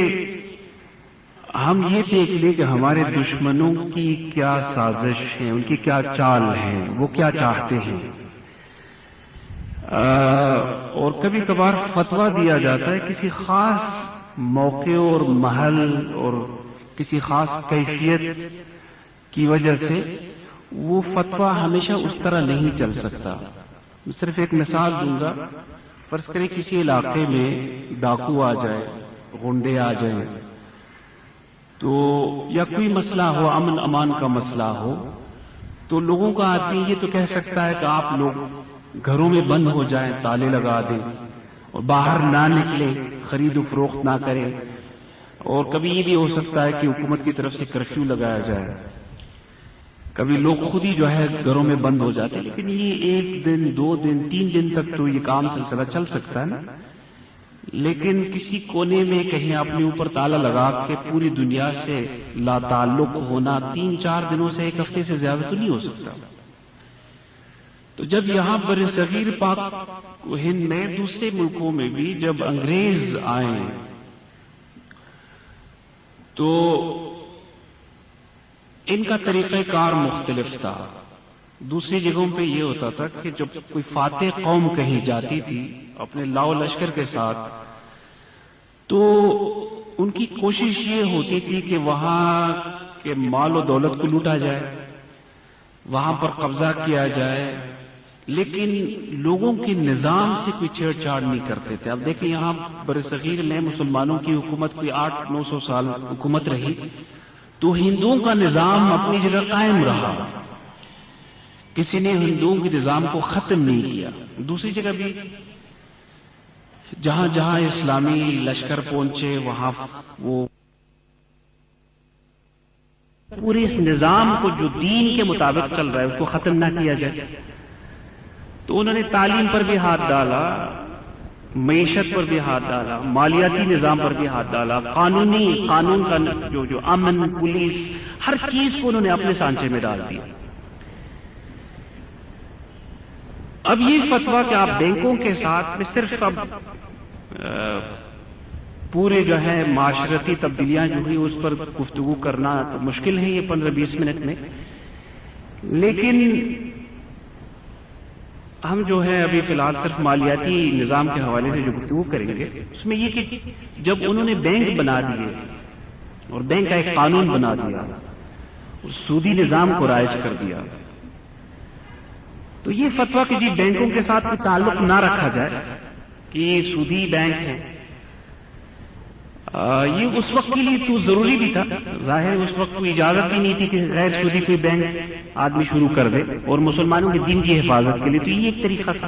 ہم یہ دیکھ لیں کہ ہمارے دشمنوں کی کیا سازش ہے، ان کی کیا چال ہے، وہ کیا چاہتے ہیں، اور کبھی کبھار فتویٰ دیا جاتا ہے کسی خاص موقع اور محل اور کسی خاص کیفیت کی وجہ سے وہ فتویٰ ہمیشہ اس طرح نہیں چل سکتا۔ صرف ایک مثال دوں گا، فرض کریں کسی علاقے میں ڈاکو آ جائے، غنڈے آ جائیں، تو یا کوئی مسئلہ ہو، امن امان کا مسئلہ ہو، تو لوگوں کا آدمی یہ تو کہہ سکتا ہے کہ آپ لوگ گھروں میں بند ہو جائیں، تالے لگا دیں اور باہر نہ نکلیں، خرید و فروخت نہ کریں، اور کبھی یہ بھی ہو سکتا ہے کہ حکومت کی طرف سے کرفیو لگایا جائے، کبھی لوگ خود ہی جو ہے گھروں میں بند ہو جاتے ہیں، لیکن یہ 1 دن 2 دن 3 دن تک تو یہ کام سلسلہ چل سکتا ہے نا۔ لیکن کسی کونے میں کہیں اپنے اوپر تالا لگا کے پوری دنیا سے لا تعلق ہونا 3-4 دنوں سے 1 ہفتے سے زیادہ تو نہیں ہو سکتا۔ تو جب یہاں برصغیر پاک ہند میں دوسرے ملکوں میں بھی جب انگریز آئے تو ان کا طریقہ کار مختلف تھا۔ دوسری جگہوں پہ یہ ہوتا تھا کہ جب کوئی فاتح قوم کہیں جاتی تھی اپنے لاؤ لشکر کے ساتھ، تو ان کی کوشش یہ ہوتی تھی کہ وہاں کے مال و دولت کو لوٹا جائے، وہاں پر قبضہ کیا جائے، لیکن لوگوں کے نظام سے کوئی چھیڑ چھاڑ نہیں کرتے تھے۔ اب دیکھیں یہاں برصغیر میں مسلمانوں کی حکومت کوئی 800-900 سال حکومت رہی، تو ہندوؤں کا نظام اپنی جگہ قائم رہا، کسی نے ہندوؤں کے نظام کو ختم نہیں کیا۔ دوسری جگہ بھی جہاں جہاں اسلامی لشکر پہنچے وہاں وہ پورے اس نظام کو جو دین کے مطابق چل رہا ہے اس کو ختم نہ کیا جائے، تو انہوں نے تعلیم پر بھی ہاتھ ڈالا، معیشت پر بھی ہاتھ ڈالا، مالیاتی نظام پر بھی ہاتھ ڈالا، قانون کا جو امن پولیس ہر چیز کو انہوں نے اپنے سانچے میں ڈال دیا۔ اب یہ فتویٰ کہ آپ بینکوں کے ساتھ میں صرف اب پورے جو ہے معاشرتی تبدیلیاں جو ہوئی اس پر گفتگو کرنا تو مشکل ہے یہ 15-20 منٹ میں، لیکن ہم جو ہے ابھی فی الحال صرف مالیاتی نظام کے حوالے سے جو گفتگو کریں گے اس میں یہ کہ جب انہوں نے بینک بنا دیے اور بینک کا ایک قانون بنا دیا اور سودی نظام کو رائج کر دیا، تو یہ فتویٰ کہ جی بینکوں کے ساتھ کوئی تعلق نہ رکھا جائے کہ یہ سودی بینک ہے، یہ اس وقت کے لیے تو ضروری بھی تھا، ظاہر اس وقت کوئی اجازت بھی نہیں تھی کہ غیر سودی کوئی بینک آدمی شروع کر دے اور مسلمانوں کے دین کی حفاظت کے لیے، تو یہ ایک طریقہ تھا۔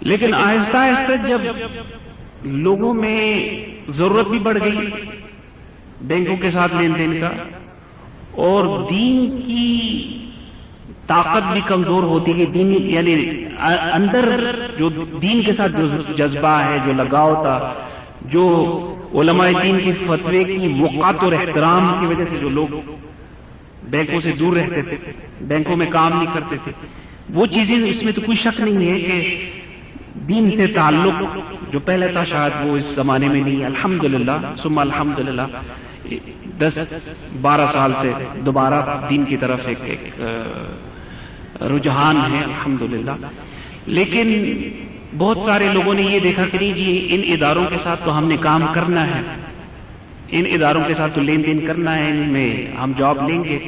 لیکن آہستہ آہستہ جب لوگوں میں ضرورت بھی بڑھ گئی بینکوں کے ساتھ لین دین کا اور دین کی طاقت بھی کمزور ہوتی گئی، دین یعنی اندر جو دین کے ساتھ جو جذبہ ہے، جو لگاؤ تھا، جو علماء دین کی فتوے کی وقت اور احترام کی وجہ سے جو لوگ بینکوں سے دور رہتے تھے، بینکوں میں کام نہیں کرتے تھے، وہ چیزیں اس میں تو کوئی شک نہیں ہے کہ دین سے تعلق جو پہلے تھا شاید وہ اس زمانے میں نہیں ہے۔ الحمدللہ ثم الحمدللہ 10-12 سال سے دوبارہ دین کی طرف ایک رجحان ہے الحمدللہ، لیکن بہت سارے لوگوں نے یہ دیکھا کہ نہیں جی ان اداروں کے ساتھ تو ہم نے کام کرنا ہے، ان اداروں کے ساتھ تو لین دین کرنا ہے، ان میں ہم جاب لیں گے،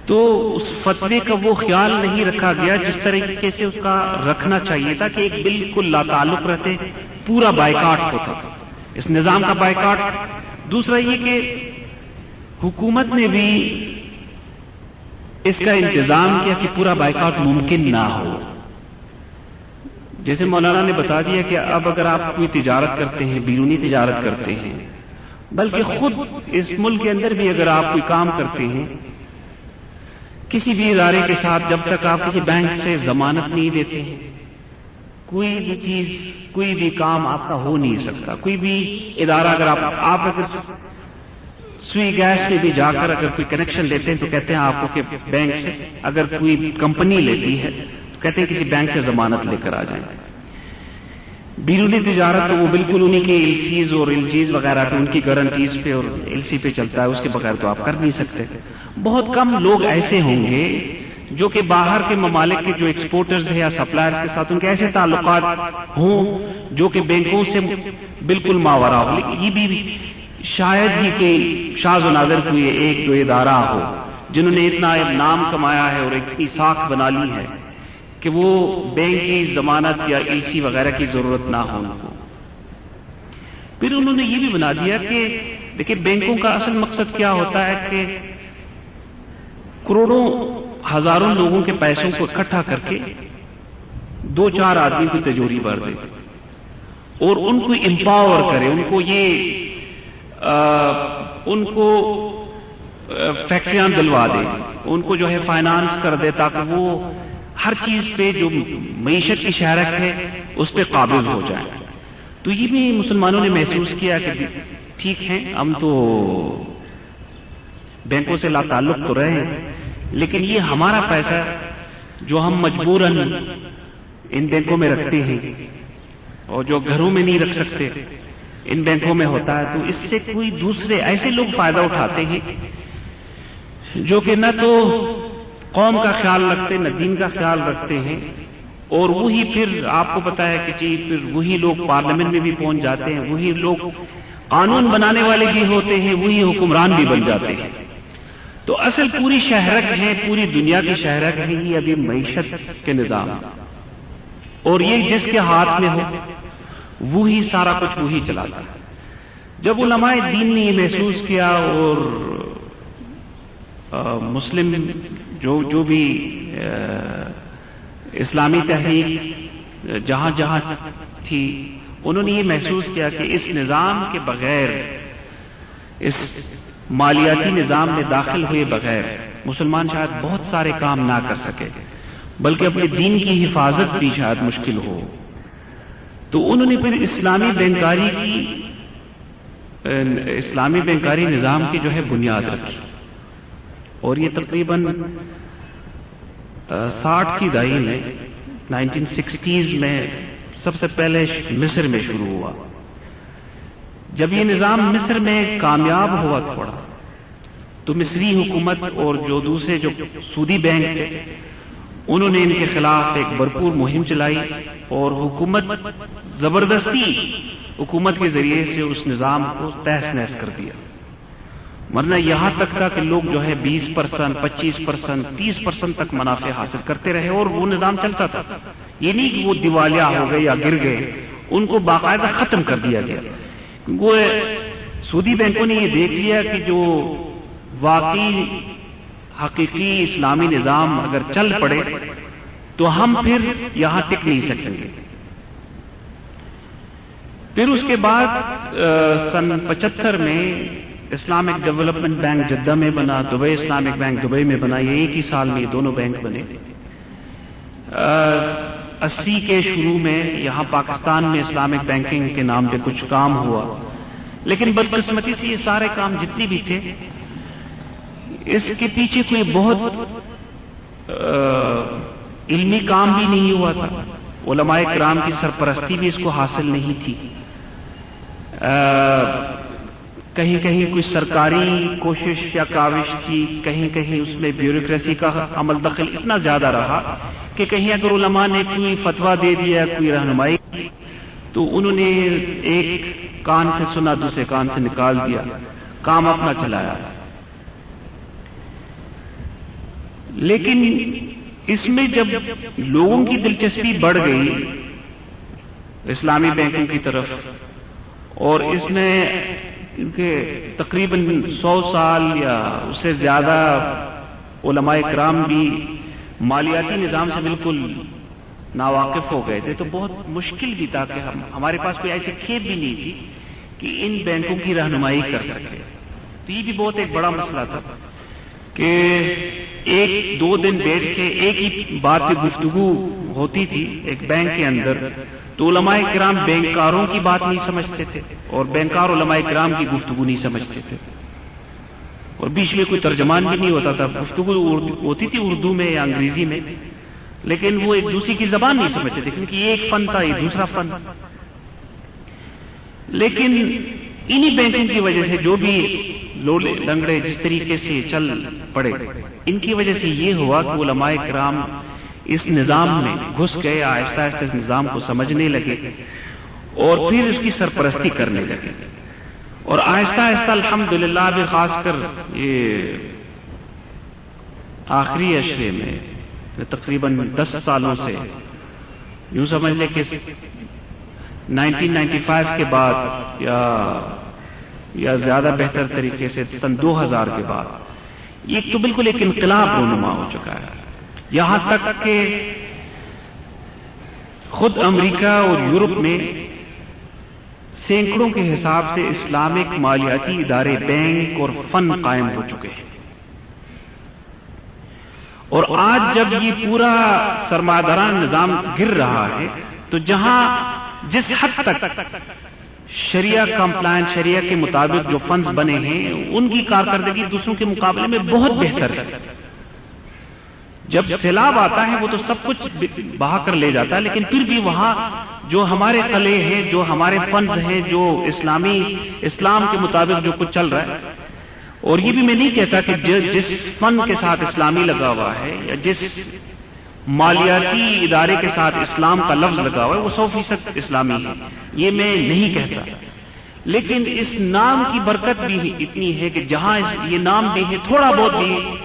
تو اس فتوے کا وہ خیال نہیں رکھا گیا جس طریقے سے اس کا رکھنا چاہیے تھا کہ ایک بالکل لا تعلق رہتے، پورا بائیکاٹ ہوتا تھا اس نظام کا بائیکاٹ۔ دوسرا یہ کہ حکومت نے بھی اس کا انتظام کیا کہ پورا بائیکاٹ ممکن نہ ہو۔ جیسے مولانا نے بتا دیا کہ اب اگر آپ کوئی تجارت کرتے ہیں، بیرونی تجارت کرتے ہیں، بلکہ خود اس ملک کے اندر بھی اگر آپ کوئی کام کرتے ہیں کسی بھی ادارے کے ساتھ، جب تک آپ کسی بینک سے ضمانت نہیں دیتے ہیں کوئی بھی چیز، کوئی بھی کام آپ کا ہو نہیں سکتا۔ کوئی بھی ادارہ اگر آپ اگر سوئی گیس میں بھی جا کر اگر کوئی کنیکشن لیتے ہیں تو کہتے ہیں آپ کو کہ بینک سے، اگر کوئی کمپنی لیتی ہے تو کہتے ہیں کسی بینک سے ضمانت لے کر آ جائیں۔ بیرونی تجارت تو وہ بالکل انہی کے ایلسیز اور ایلجیز وغیرہ پہ، ان کی گارنٹیز پہ اور ایلسی پہ چلتا ہے، اس کے بغیر تو آپ کر نہیں سکتے۔ بہت کم لوگ ایسے ہوں گے جو کہ باہر کے ممالک کے جو ایکسپورٹرز ہیں یا سپلائرز کے ساتھ ان کے ایسے تعلقات ہوں جو کہ بینکوں سے بالکل ماورا ہو۔ لیکن یہ بھی شاید ہی کہ شاذ و نادر کوئی 1-2 ادارہ ہو جنہوں نے اتنا نام کمایا ہے اور اتنی ساکھ بنا لی ہے کہ وہ بینک کی ضمانت یا ایسی وغیرہ کی ضرورت نہ ہو ان کو. پھر انہوں نے یہ بھی بنا دیا کہ دیکھیں بینکوں کا اصل مقصد کیا ہوتا ہے کہ کروڑوں ہزاروں لوگوں کے پیسوں کو اکٹھا کر کے 2-4 آدمی کی تجوری بھر دے اور ان کو امپاور کرے، ان کو ان کو فیکٹریاں دلوا دے، ان کو جو ہے فائنانس کر دے تاکہ وہ ہر چیز پہ جو معیشت کی شہرت ہے اس پہ قابض ہو جائے. تو یہ بھی مسلمانوں نے محسوس کیا کہ ٹھیک ہے ہم تو بینکوں سے لا تعلق تو رہے ہیں، لیکن یہ ہمارا پیسہ جو ہم مجبوراً ان بینکوں میں رکھتے ہیں اور جو گھروں میں نہیں رکھ سکتے ان بینکوں میں ہوتا ہے، تو اس سے کوئی دوسرے ایسے لوگ فائدہ اٹھاتے ہیں جو کہ نہ تو قوم کا خیال رکھتے نہ دین کا خیال رکھتے ہیں، اور وہی پھر آپ کو پتا ہے کہ پھر وہی لوگ پارلیمنٹ میں بھی پہنچ جاتے ہیں، وہی لوگ قانون بنانے والے بھی ہوتے ہیں، وہی حکمران بھی بن جاتے ہیں. تو اصل پوری شہرت ہے، پوری دنیا کی شہرت ہے یہ ابھی معیشت کے نظام، اور یہ جس کے ہاتھ میں ہو وہی سارا کچھ وہی چلاتا ہے. جب علماء دین نے یہ محسوس کیا اور مسلم جو بھی اسلامی تحریک جہاں جہاں تھی انہوں نے یہ محسوس کیا کہ اس نظام کے بغیر، اس مالیاتی نظام میں داخل ہوئے بغیر مسلمان شاید بہت سارے کام نہ کر سکے، بلکہ اپنے دین کی حفاظت بھی شاید مشکل ہو. تو انہوں نے پھر اسلامی بینکاری نظام کی جو ہے بنیاد رکھی، اور یہ تقریباً 60 کی دہائی میں 1960s میں سب سے پہلے مصر میں شروع ہوا. جب یہ نظام مصر میں کامیاب ہوا تھوڑا تو مصری حکومت اور جو دوسرے جو سودی بینک تھے انہوں نے ان کے خلاف ایک بھرپور مہم چلائی، اور حکومت زبردستی حکومت کے ذریعے سے اس نظام کو تہس نہس کر دیا. ورنہ یہاں تک تھا کہ لوگ جو ہے 20%، 25%، 30% تک منافع حاصل کرتے رہے اور وہ نظام چلتا تھا. یہ نہیں کہ وہ دیوالیہ ہو گئے یا گر گئے، ان کو باقاعدہ ختم کر دیا گیا. وہ سودی بینکوں نے یہ دیکھ لیا کہ جو واقعی حقیقی اسلامی نظام اگر چل پڑے تو ہم پھر یہاں ٹک نہیں سکیں گے. پھر اس کے بعد سن 75 میں اسلامک ڈیولپمنٹ بینک جدہ میں بنا، دبئی اسلامک بینک دبئی میں بنا. یہ ایک ہی سال میں یہ دونوں بینک بنے. 80 کے شروع میں یہاں پاکستان میں اسلامک بینکنگ کے نام پہ کچھ کام ہوا، لیکن بدقسمتی سے یہ سارے کام جتنے بھی تھے اس کے پیچھے کوئی بہت علمی کام بھی نہیں ہوا تھا. علماء کرام کی سرپرستی بھی اس کو حاصل نہیں تھی. کہیں کہیں کوئی سرکاری کوشش یا کاوش کی، کہیں کہیں اس میں بیوروکریسی کا عمل دخل اتنا زیادہ رہا کہ کہیں اگر علماء نے کوئی فتویٰ دے دیا، کوئی رہنمائی کی تو انہوں نے ایک کان سے سنا دوسرے کان سے نکال دیا، کام اپنا چلایا. لیکن اس میں جب لوگوں کی دلچسپی بڑھ گئی اسلامی بینکنگ کی طرف، اور اس میں تقریباً 100 سال یا اس سے زیادہ علماء کرام بھی مالیاتی نظام سے بالکل ناواقف ہو گئے تھے، تو بہت مشکل بھی تھا کہ ہمارے پاس کوئی ایسی کھیپ بھی نہیں تھی کہ ان بینکوں کی رہنمائی کر سکے. تو یہ بھی بہت ایک بڑا مسئلہ تھا کہ 1-2 دن بیٹھ کے ایک ہی بات پہ گفتگو ہوتی تھی ایک بینک کے اندر، تو علماء کرام بینکاروں کی بات نہیں سمجھتے تھے اور بینکار علماء کرام کی گفتگو نہیں سمجھتے تھے، اور بیچ میں کوئی ترجمان بھی نہیں ہوتا تھا. گفتگو ہوتی تھی اردو میں یا انگریزی میں، لیکن وہ ایک دوسرے کی زبان نہیں سمجھتے تھے کیونکہ یہ ایک فن تھا، یہ دوسرا فن. لیکن انہی بینکوں کی وجہ سے جو بھی لوڑے لنگڑے جس طریقے سے چل پڑے، ان کی وجہ سے یہ ہوا کہ علماء کرام اس نظام میں گھس گئے، آہستہ آہستہ اس نظام کو سمجھنے لگے اور پھر اس کی سرپرستی کرنے لگے. اور آہستہ آہستہ الحمدللہ بھی خاص کر یہ آخری اشرے میں تقریباً 10 سالوں سے، یوں سمجھ لیں کہ 1995 کے بعد یا زیادہ بہتر طریقے سے سن 2000 کے بعد یہ تو بالکل ایک انقلاب رونما ہو چکا ہے، یہاں تک کہ خود امریکہ اور یورپ میں سینکڑوں کے حساب سے اسلامک مالیاتی ادارے، بینک اور فنڈ قائم ہو چکے ہیں، اور آج جب یہ پورا سرمایہ نظام گر رہا ہے تو جہاں جس حد تک شریعہ کمپلائنس، شریعہ کے مطابق جو فنڈز بنے ہیں ان کی کارکردگی دوسروں کے مقابلے میں بہت بہتر ہے۔ جب سیلاب آتا ہے وہ تو سب کچھ بہا کر لے جاتا ہے، لیکن پھر بھی وہاں جو ہمارے قلعے ہیں، جو ہمارے فنڈز ہیں، جو اسلام کے مطابق جو کچھ چل رہا ہے، اور یہ بھی میں نہیں کہتا کہ جس فنڈ کے ساتھ اسلامی لگا ہوا ہے یا جس مالیاتی ادارے کے ساتھ اسلام کا لفظ لگا ہوا ہے وہ 100% اسلامی ہے، یہ میں نہیں کہتا، لیکن اس نام کی برکت بھی اتنی ہے کہ جہاں یہ نام بھی ہے تھوڑا بہت بھی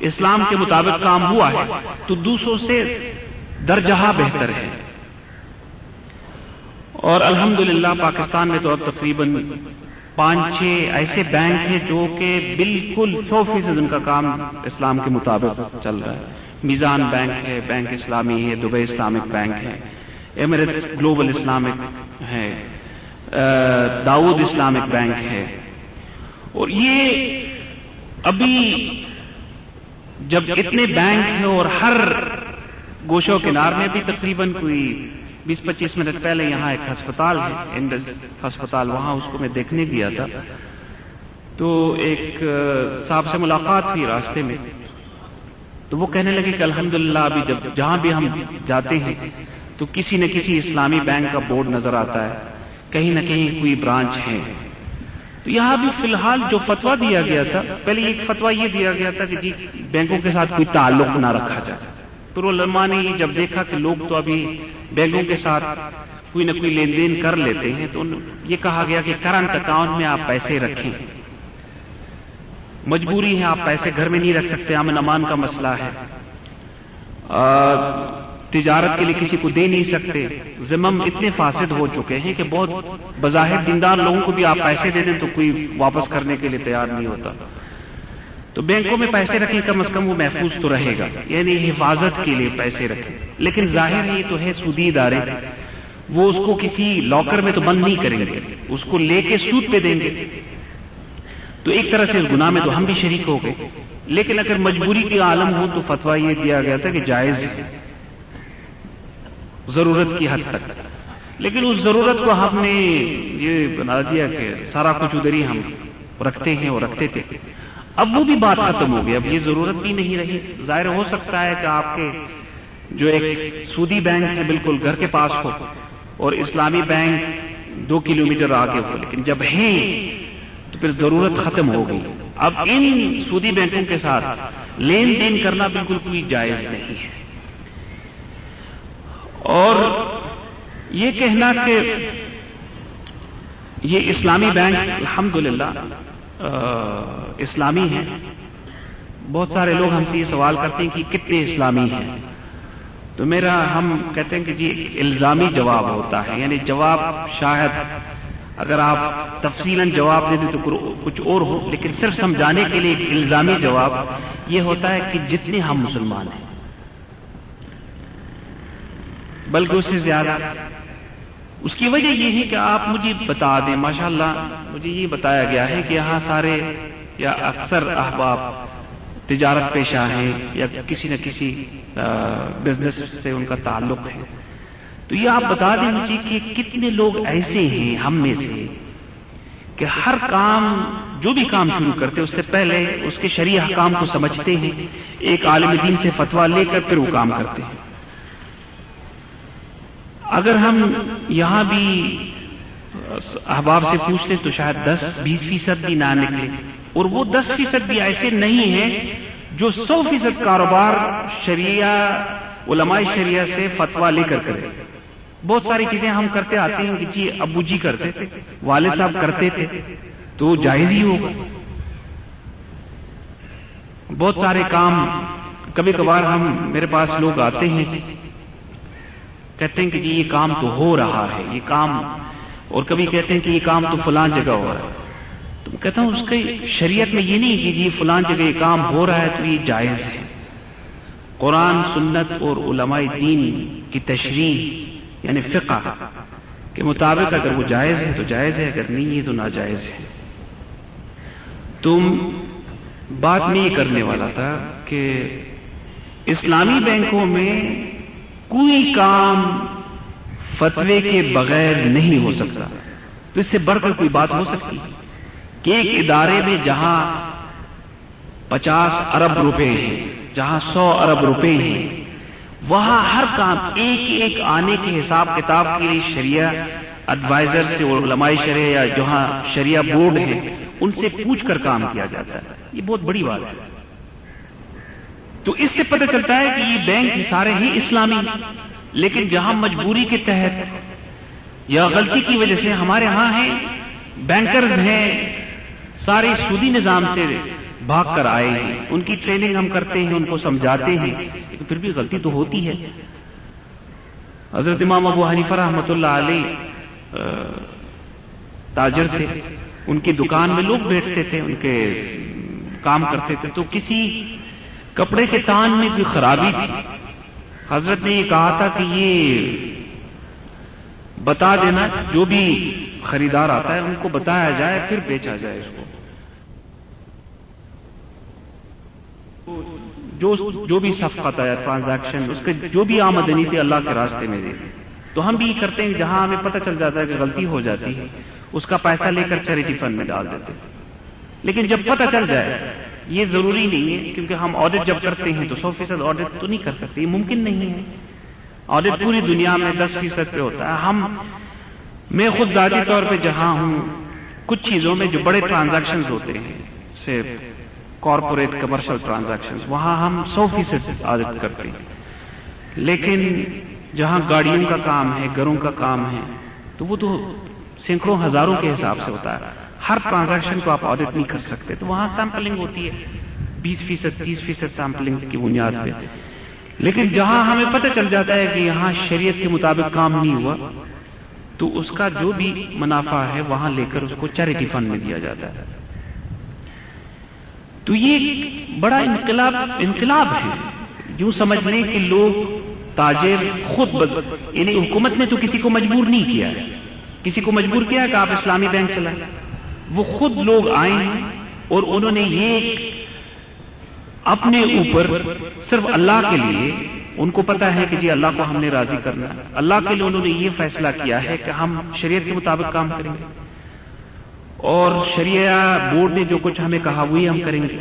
اسلام کے مطابق کام ہوا ہے تو دوسروں سے درجہ بہتر ہے۔ اور الحمدللہ پاکستان میں تو اب تقریباً 5-6 ایسے بینک ہیں جو کہ بالکل 100% ان کا کام اسلام کے مطابق چل رہا ہے۔ میزان بینک ہے، بینک اسلامی ہے، دبئی اسلامک بینک ہے، ایمریٹس گلوبل اسلامک ہے، داؤد اسلامک بینک ہے، اور یہ ابھی جب اتنے بینک ہیں اور ہر گوشہ و کنار میں بھی تقریباً کوئی 20-25 منٹ پہلے یہاں ایک ہسپتال ہے، انڈس ہسپتال، وہاں اس کو میں دیکھنے گیا تھا تو ایک صاحب سے ملاقات ہوئی راستے میں، تو وہ کہنے لگے کہ الحمدللہ ابھی جہاں بھی ہم جاتے ہیں تو کسی نہ کسی اسلامی بینک کا بورڈ نظر آتا ہے، کہیں نہ کہیں کوئی برانچ ہے۔ تو یہاں بھی فی الحال جو فتویٰ دیا گیا تھا، پہلے ایک فتویٰ یہ دیا گیا تھا کہ جی بینکوں کے ساتھ کوئی تعلق نہ رکھا جائے، پھر علماء نے جب دیکھا کہ لوگ تو ابھی بینکوں کے ساتھ کوئی نہ کوئی لین دین کر لیتے ہیں تو یہ کہا گیا کہ کرنٹ اکاؤنٹ میں آپ پیسے رکھیں، مجبوری ہے، آپ پیسے گھر میں نہیں رکھ سکتے، امن امان کا مسئلہ ہے، تجارت کے لیے کسی کو دے نہیں سکتے، ذمم اتنے فاسد ہو چکے ہیں کہ بہت بظاہر دیندار لوگوں کو بھی آپ پیسے دے دیں تو کوئی واپس کرنے کے لیے تیار نہیں ہوتا، تو بینکوں میں پیسے رکھیں، کم از کم وہ محفوظ تو رہے گا، یعنی حفاظت کے لیے پیسے رکھیں، لیکن ظاہر یہ تو ہے سودی ادارے وہ اس کو کسی لاکر میں تو بند نہیں کریں گے، اس کو لے کے سود پہ دیں گے، تو ایک طرح سے اس گناہ میں تو ہم بھی شریک ہو گئے، لیکن اگر مجبوری کی عالم ہو تو فتویٰ یہ دیا گیا تھا کہ جائز ہے ضرورت کی حد تک، لیکن اس ضرورت کو ہم نے یہ بنا دیا کہ سارا کچھ ادھر ہی ہم رکھتے ہیں اور رکھتے تھے، اب وہ بھی بات ختم ہو گئی، اب یہ ضرورت بھی نہیں رہی۔ ظاہر ہو سکتا ہے کہ آپ کے جو ایک سودی بینک ہے بالکل گھر کے پاس ہو اور اسلامی بینک 2 کلومیٹر آگے ہو، لیکن جب ہیں تو پھر ضرورت ختم ہو گئی، اب ان سودی بینکوں کے ساتھ لین دین کرنا بالکل کوئی جائز نہیں ہے۔ اور یہ کہنا کہ یہ اسلامی بینک الحمدللہ اسلامی ہیں، بہت سارے لوگ ہم سے یہ سوال کرتے ہیں کہ کتنے اسلامی ہیں، تو ہم کہتے ہیں کہ جی الزامی جواب ہوتا ہے، یعنی جواب شاید اگر آپ تفصیلاً جواب دے دیں تو کچھ اور ہو، لیکن صرف سمجھانے کے لیے ایک الزامی جواب یہ ہوتا ہے کہ جتنے ہم مسلمان ہیں، بلکہ اس سے زیادہ۔ اس کی وجہ یہ ہے کہ آپ مجھے بتا دیں، ماشاءاللہ مجھے یہ بتایا گیا ہے کہ یہاں سارے یا اکثر احباب تجارت پیشہ ہیں یا کسی نہ کسی بزنس سے ان کا تعلق ہے، تو یہ آپ بتا دیں مجھے کہ کتنے لوگ ایسے ہیں ہم میں سے کہ ہر کام جو بھی کام شروع کرتے اس سے پہلے اس کے شرعی احکام کو سمجھتے ہیں، ایک عالم دین سے فتویٰ لے کر پھر وہ کام کرتے ہیں۔ اگر ہم یہاں بھی احباب سے پوچھ لیں تو شاید 10-20% بھی نہ نکلے، اور وہ 10% بھی ایسے نہیں ہیں جو 100% کاروبار شریعہ علماء شریعہ سے فتویٰ لے کر کرے۔ بہت ساری چیزیں ہم کرتے آتے ہیں کہ جی ابو جی کرتے تھے، والد صاحب کرتے تھے تو جائز ہی ہوگا۔ بہت سارے کام کبھی کبھار میرے پاس لوگ آتے ہیں، کہتے ہیں کہ جی یہ کام تو ہو رہا ہے، یہ کام، اور کبھی کہتے ہیں کہ یہ کام تو فلاں جگہ ہو رہا ہے. تو میں کہتا ہوں اس کے شریعت میں یہ نہیں کہ جی فلاں جگہ یہ کام ہو رہا ہے تو یہ جائز ہے. قرآن، سنت اور علماء دین کی تشریح یعنی فقہ کے مطابق اگر وہ جائز ہے تو جائز ہے، اگر نہیں ہے تو ناجائز ہے. بات میں یہ کرنے والا تھا کہ اسلامی بینکوں میں کوئی کام فتوے کے بغیر نہیں ہو سکتا. تو اس سے بڑھ کر کوئی بات ہو سکتی کہ ایک ادارے میں جہاں 50 ارب روپے ہیں، جہاں 100 ارب روپے ہیں، وہاں ہر کام ایک ایک آنے کے حساب کتاب کے لیے شریعہ ایڈوائزر سے اور علماء شرع یا جہاں شریعہ بورڈ ہے ان سے پوچھ کر کام کیا جاتا ہے. یہ بہت بڑی بات ہے. تو اس سے پتہ چلتا ہے کہ یہ بینک سارے ہی اسلامی، لیکن جہاں مجبوری کے تحت یا غلطی کی وجہ سے ہمارے ہاں ہیں بینکرز ہیں سارے سودی نظام سے بھاگ کر آئے ہیں، ان کی ٹریننگ ہم کرتے ہیں، ان کو سمجھاتے ہیں، لیکن پھر بھی غلطی تو ہوتی ہے. حضرت امام ابو حنیفہ رحمۃ اللہ علیہ تاجر تھے، ان کی دکان میں لوگ بیٹھتے تھے، ان کے کام کرتے تھے، تو کسی کپڑے کے تان میں بھی خرابی تھی. حضرت نے یہ کہا تھا کہ یہ بتا دینا، جو بھی خریدار آتا ہے ان کو بتایا جائے پھر بیچا جائے اس کو. جو بھی صفقہ یا ٹرانزیکشن اس کے جو بھی آمدنی تھی اللہ کے راستے میں دے دی. تو ہم بھی یہ کرتے ہیں جہاں ہمیں پتہ چل جاتا ہے کہ غلطی ہو جاتی ہے اس کا پیسہ لے کر چیریٹی فنڈ میں ڈال دیتے ہیں. لیکن جب پتہ چل جائے، یہ ضروری نہیں ہے کیونکہ ہم آڈٹ جب کرتے ہیں تو 100% آڈٹ تو نہیں کر سکتے، یہ ممکن نہیں ہے. آڈٹ پوری دنیا میں 10% پہ ہوتا ہے. میں خود ذاتی طور پہ جہاں ہوں کچھ چیزوں میں جو بڑے ٹرانزیکشنز ہوتے ہیں سے کارپوریٹ کمرشل ٹرانزیکشنز، وہاں ہم 100% آڈٹ کرتے ہیں. لیکن جہاں گاڑیوں کا کام ہے، گھروں کا کام ہے، تو وہ تو سینکڑوں ہزاروں کے حساب سے ہوتا ہے. ہر ٹرانزیکشن کو آپ آڈٹ نہیں کر سکتے، تو وہاں سیمپلنگ ہوتی ہے 20%، 30% سیمپلنگ کی بنیاد پہ. لیکن جہاں ہمیں پتہ چل جاتا ہے کہ یہاں شریعت کے مطابق کام نہیں ہوا تو اس کا جو بھی منافع ہے وہاں لے کر اس کو چیریٹی فنڈ میں دیا جاتا ہے. تو یہ بڑا انقلاب ہے. یوں سمجھ لیں کہ لوگ تاجر خود یعنی حکومت نے تو کسی کو مجبور نہیں کیا ہے، کسی کو مجبور کیا ہے کہ آپ اسلامی بینک چلائیں. وہ خود لوگ آئے ہیں اور انہوں نے یہ اپنے اوپر صرف اللہ کے لیے، ان کو پتا ہے کہ جی اللہ کو ہم نے راضی کرنا ہے، اللہ کے لیے انہوں نے یہ فیصلہ کیا ہے کہ ہم شریعت کے مطابق کام کریں گے اور شریعہ بورڈ نے جو کچھ ہمیں کہا وہی ہم کریں گے.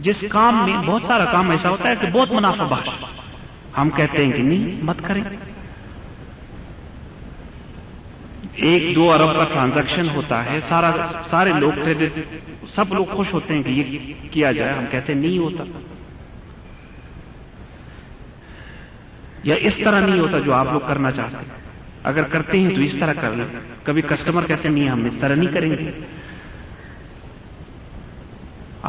جس کام میں بہت سارا کام ایسا ہوتا ہے کہ بہت منافع بخش، ہم کہتے ہیں کہ نہیں مت کریں. 1-2 ارب کا ٹرانزیکشن ہوتا ہے، سارے لوگ کریڈٹ، سب لوگ خوش ہوتے ہیں کہ یہ کیا جائے، ہم کہتے ہیں نہیں ہوتا، یا اس طرح نہیں ہوتا جو آپ لوگ کرنا چاہتے ہیں. اگر کرتے ہیں تو اس طرح کر لیں. کبھی کسٹمر کہتے ہیں نہیں ہم اس طرح نہیں کریں گے.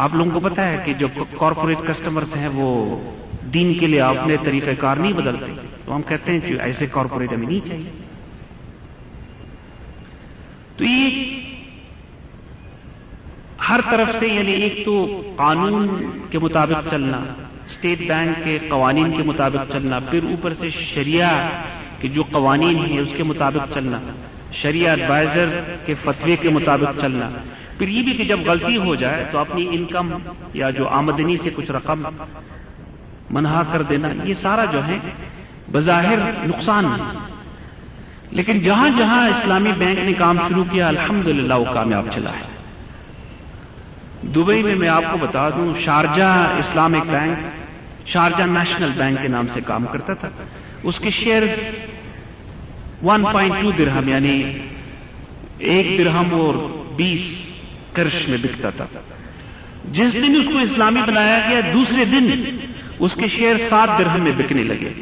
آپ لوگوں کو پتا ہے کہ جو کارپوریٹ کسٹمرز ہیں وہ دین کے لیے اپنے طریقہ کار نہیں بدلتے، تو ہم کہتے ہیں کہ ایسے کارپوریٹ ہمیں نہیں چاہیے. تو یہ ہر طرف سے یعنی ایک تو قانون کے مطابق چلنا، اسٹیٹ بینک کے قوانین کے مطابق چلنا، پھر اوپر سے شریعہ کے جو قوانین ہیں اس کے مطابق چلنا، شریعہ ایڈوائزر کے فتوے کے مطابق چلنا، پھر یہ بھی کہ جب غلطی ہو جائے تو اپنی انکم یا جو آمدنی سے کچھ رقم منہا کر دینا. یہ سارا جو ہے بظاہر نقصان ہے، لیکن جہاں جہاں اسلامی بینک نے کام شروع کیا الحمدللہ وہ کامیاب چلا ہے. دبئی میں آپ کو بتا دوں Sharjah Islamic bank, Sharjah national bank کے نام سے کام کرتا تھا. اس کے شیئر 1.2 درہم یعنی 1 درہم اور 20 قرش میں بکتا تھا. جس دن اس کو اسلامی بنایا گیا دوسرے دن اس کے شیئر 7 درہم میں بکنے لگے.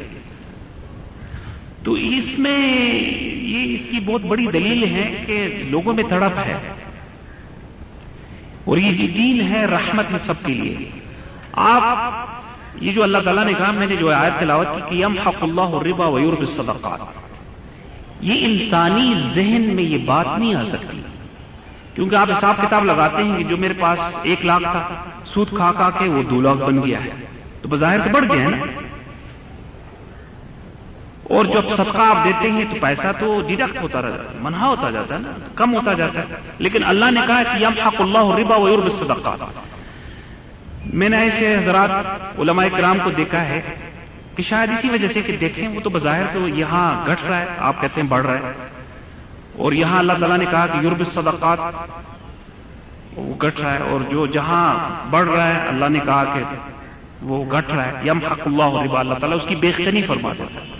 تو اس میں یہ اس کی بہت بڑی دلیل ہے کہ لوگوں میں تڑپ ہے، اور یہ دین ہے رحمت ہے سب کے لیے. آپ یہ جو اللہ تعالیٰ نے کہا، میں نے جو آیت تلاوت کی کہ یمحق اللہ الربا ویربی الصدقات، یہ انسانی ذہن میں یہ بات نہیں آ سکتی، کیونکہ آپ حساب کتاب لگاتے ہیں کہ جو میرے پاس 1 لاکھ تھا، سود کھا کھا کے وہ 2 لاکھ بن گیا ہے، تو بظاہر تو بڑھ گیا ہے نا۔ اور جب صدقہ آپ دیتے ہیں تو پیسہ تو ڈیڈکٹ ہوتا رہتا ہے، منہا ہوتا جاتا ہے نا، کم ہوتا جاتا ہے، لیکن اللہ نے کہا کہ یمحق اللہ الربا ویربی الصدقات۔ میں نے ایسے حضرات علماء کرام کو دیکھا ہے کہ شاید اسی وجہ سے کہ دیکھیں وہ تو بظاہر تو یہاں گھٹ رہا ہے، آپ کہتے ہیں بڑھ رہا ہے، اور یہاں اللہ تعالیٰ نے کہا کہ یربی الصدقات، وہ گھٹ رہا ہے، اور جو جہاں بڑھ رہا ہے اللہ نے کہا کہ وہ گھٹ رہا ہے، یمحق اللہ الربا، اللہ تعالیٰ اس کی بےخطنی فرما دیتا ہے۔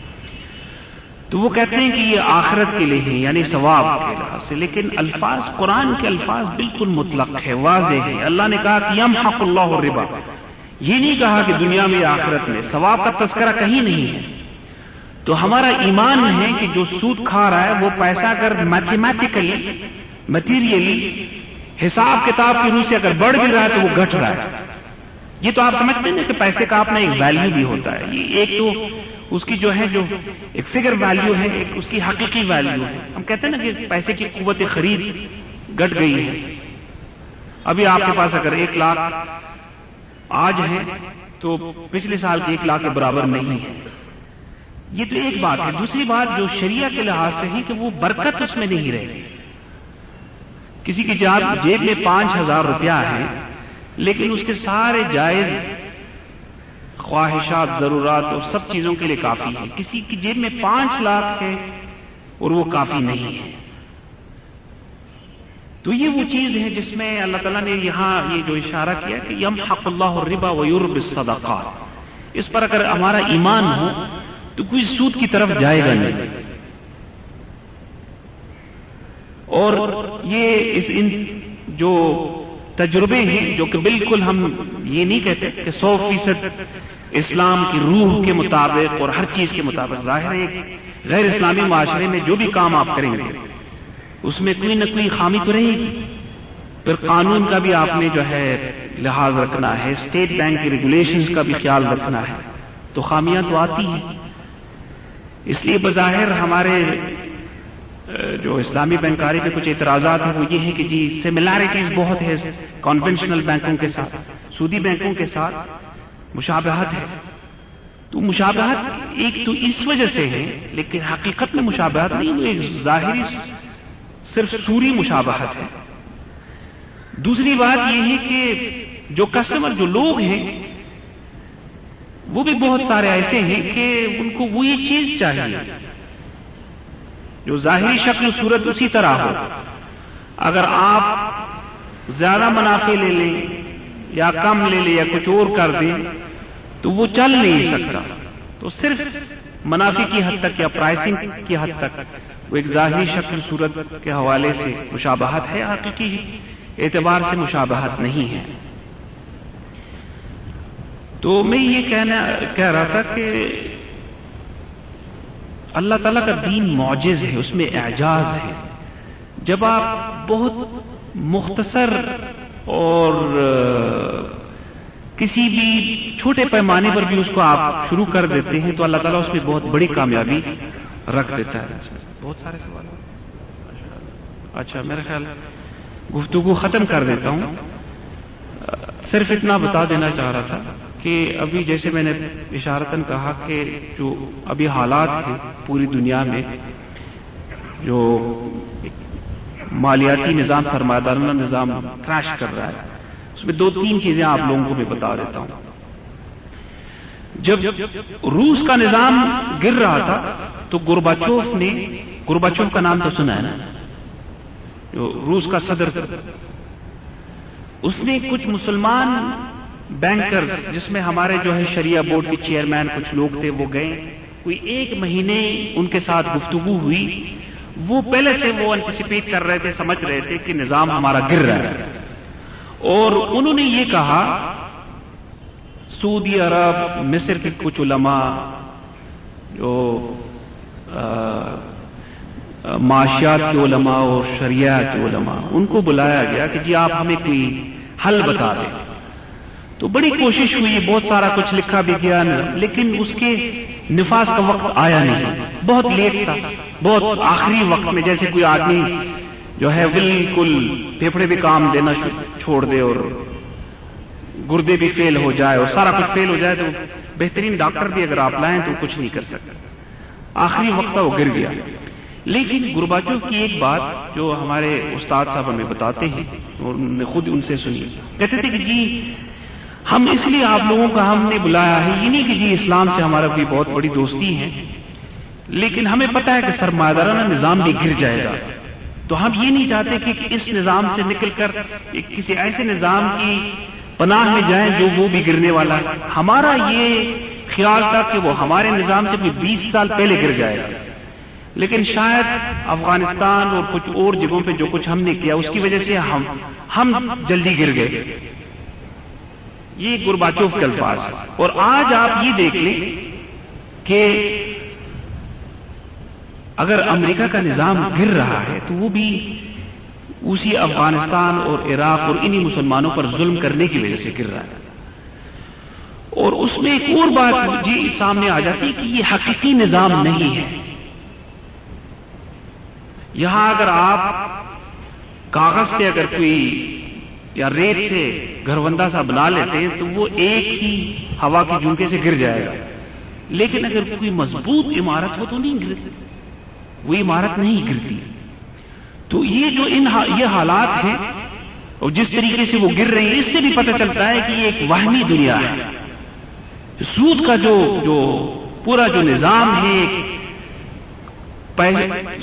تو وہ کہتے ہیں کہ یہ آخرت کے لیے ہے، یعنی ثواب کے لحاظ سے، لیکن الفاظ قرآن کے الفاظ بالکل مطلق ہے، واضح ہے۔ اللہ نے کہا کہ یمحق اللہ الربا، یہ نہیں کہا کہ دنیا میں یا آخرت میں، ثواب کا تذکرہ کہیں نہیں ہے۔ تو ہمارا ایمان ہے کہ جو سود کھا رہا ہے وہ پیسہ اگر میتھمیٹیکلی مٹیریلی حساب کتاب کی روح سے اگر بڑھ بھی رہا ہے تو وہ گھٹ رہا ہے۔ یہ تو آپ سمجھتے ہیں کہ پیسے کا اپنا ایک ویلیو بھی ہوتا ہے، یہ ایک تو اس کی جو ہے جو ایک فگر ویلیو ہے، ایک اس کی حقیقی ویلیو ہے۔ ہم کہتے ہیں نا کہ پیسے کی قوت خرید گھٹ گئی ہے۔ ابھی آپ کے پاس اگر 1 لاکھ آج ہے تو پچھلے سال کے 1 لاکھ کے برابر نہیں ہے۔ یہ تو ایک بات ہے۔ دوسری بات جو شریعہ کے لحاظ سے ہے کہ وہ برکت اس میں نہیں رہے۔ کسی کی جیب میں 5000 روپیہ ہے لیکن اس کے سارے جائز خواہشات، ضرورات اور سب چیزوں کے لیے کافی ہے۔ کسی کی جیب میں 5 لاکھ ہے اور وہ کافی نہیں ہے۔ تو یہ وہ چیز ہے جس میں اللہ تعالیٰ نے یہاں یہ جو اشارہ کیا کہ یمحق اللہ الربا ویربی الصدقات، اس پر اگر ہمارا ایمان ہو تو کوئی سود کی طرف جائے گا نہیں۔ اور یہ ان جو تجربے ہیں جو کہ بالکل ہم یہ نہیں کہتے کہ 100% اسلام کی روح کے مطابق اور ہر چیز کے مطابق، ظاہر ہے غیر اسلامی معاشرے میں جو بھی کام آپ کریں گے اس میں کوئی نہ کوئی خامی تو رہے گی۔ پھر قانون کا بھی آپ نے جو ہے لحاظ رکھنا ہے، اسٹیٹ بینک کی ریگولیشنز کا بھی خیال رکھنا ہے، تو خامیاں تو آتی ہیں۔ اس لیے بظاہر ہمارے جو اسلامی بینکاری پہ کچھ اعتراضات ہیں وہ یہ ہے کہ جی سملیرٹیز بہت ہے کنونشنل بینکوں کے ساتھ، سودی بینکوں کے ساتھ مشابہت ہے۔ تو مشابہت ایک تو اس وجہ سے ہے، لیکن حقیقت میں مشابہت نہیں، وہ ایک ظاہری صرف سوری مشابہت ہے۔ دوسری بات یہ ہے کہ جو کسٹمر جو لوگ ہیں وہ بھی بہت سارے ایسے ہیں کہ ان کو وہی چیز چاہیے جو ظاہری شکل صورت اسی طرح ہو۔ اگر آپ زیادہ منافع لے لیں یا کم لے لیں یا کچھ اور کر دیں تو وہ چل نہیں سکتا۔ تو صرف منافع کی حد تک یا پرائسنگ کی حد تک وہ ایک ظاہری شکل صورت کے حوالے سے مشابہت ہے، حقیقی اعتبار سے مشابہت نہیں ہے۔ تو میں یہ کہہ رہا تھا کہ اللہ تعالیٰ کا دین معجز ہے، اس میں اعجاز ہے۔ جب آپ بہت مختصر اور کسی بھی چھوٹے پیمانے پر بھی اس کو آپ شروع کر دیتے ہیں تو اللہ تعالیٰ اس میں بہت بڑی کامیابی رکھ دیتا ہے۔ بہت سارے سوال۔ اچھا، میرا خیال گفتگو ختم کر دیتا ہوں۔ صرف اتنا بتا دینا چاہ رہا تھا کہ ابھی جیسے میں نے اشارتاً کہا کہ جو ابھی حالات ہیں پوری دنیا میں، جو مالیاتی نظام، سرمایہ دارانہ نظام کریش کر رہا ہے، اس میں 2-3 چیزیں آپ لوگوں کو میں بتا دیتا ہوں۔ جب روس کا نظام گر رہا تھا تو گورباچوف کا نام تو سنا ہے نا، جو روس کا صدر تھا، اس نے کچھ مسلمان بینکر جس میں ہمارے جو ہے شریعہ بورڈ کے چیئرمین کچھ لوگ تھے، وہ گئے، کوئی 1 مہینے ان کے ساتھ گفتگو ہوئی۔ وہ پہلے سے وہ انٹیسپیٹ کر رہے تھے، سمجھ رہے تھے کہ نظام ہمارا گر رہا ہے، اور انہوں نے یہ کہا، سعودی عرب، مصر کے کچھ علماء جو معاشیات کے علماء اور شریعہ کے علماء، ان کو بلایا گیا کہ جی آپ ہمیں کوئی حل بتا دیں۔ تو بڑی کوشش ہوئی، بہت سارا کچھ لکھا بھی گیا، لیکن اس کے نفاذ کا وقت آیا نہیں، بہت لیٹ تھا، بہت آخری وقت میں، جیسے کوئی آدمی جو ہے بالکل پھیپھڑے بھی کام دینا چھوڑ دے اور گردے بھی فیل ہو جائے اور سارا کچھ فیل ہو جائے، تو بہترین ڈاکٹر بھی اگر آپ لائیں تو کچھ نہیں کر سکتے، آخری وقت وہ گر گیا۔ لیکن گورباچوف کی ایک بات جو ہمارے استاد صاحب ہمیں بتاتے ہیں اور نے خود ان سے سنی، کہتے تھے کہ جی ہم اس لیے آپ لوگوں کا ہم نے بلایا ہے، یہ نہیں کہ جی اسلام سے ہمارا کوئی بہت بڑی دوستی ہے، لیکن ہمیں پتا ہے کہ سرمایدارانہ نظام بھی گر جائے گا، تو ہم یہ نہیں چاہتے کہ اس نظام سے نکل کر کسی ایسے نظام کی پناہ میں جائیں جو وہ بھی گرنے والا ہے۔ ہمارا یہ خیال تھا کہ وہ ہمارے نظام سے کوئی 20 سال پہلے گر جائے گا، لیکن شاید افغانستان اور کچھ اور جگہوں پہ جو کچھ ہم نے کیا اس کی وجہ سے ہم جلدی گر گئے۔ یہ گورباچوف کے الفاظ ہے۔ اور آج آپ یہ دیکھ لیں کہ اگر امریکہ کا نظام گر رہا ہے تو وہ بھی اسی افغانستان اور عراق اور انہی مسلمانوں پر ظلم کرنے کی وجہ سے گر رہا ہے۔ اور اس میں ایک اور بات جی سامنے آ جاتی ہے کہ یہ حقیقی نظام نہیں ہے۔ یہاں اگر آپ کاغذ سے اگر کوئی یا ریت سے گھروندہ سا بنا لیتے ہیں تو وہ ایک ہی ہوا کے جھونکے سے گر جائے گا، لیکن اگر کوئی مضبوط عمارت ہو تو نہیں گرتی، وہ عمارت نہیں گرتی۔ تو یہ جو یہ حالات ہیں اور جس طریقے سے وہ گر رہے ہیں، اس سے بھی پتہ چلتا ہے کہ یہ ایک وہمی دنیا ہے۔ سود کا جو پورا جو نظام ہے،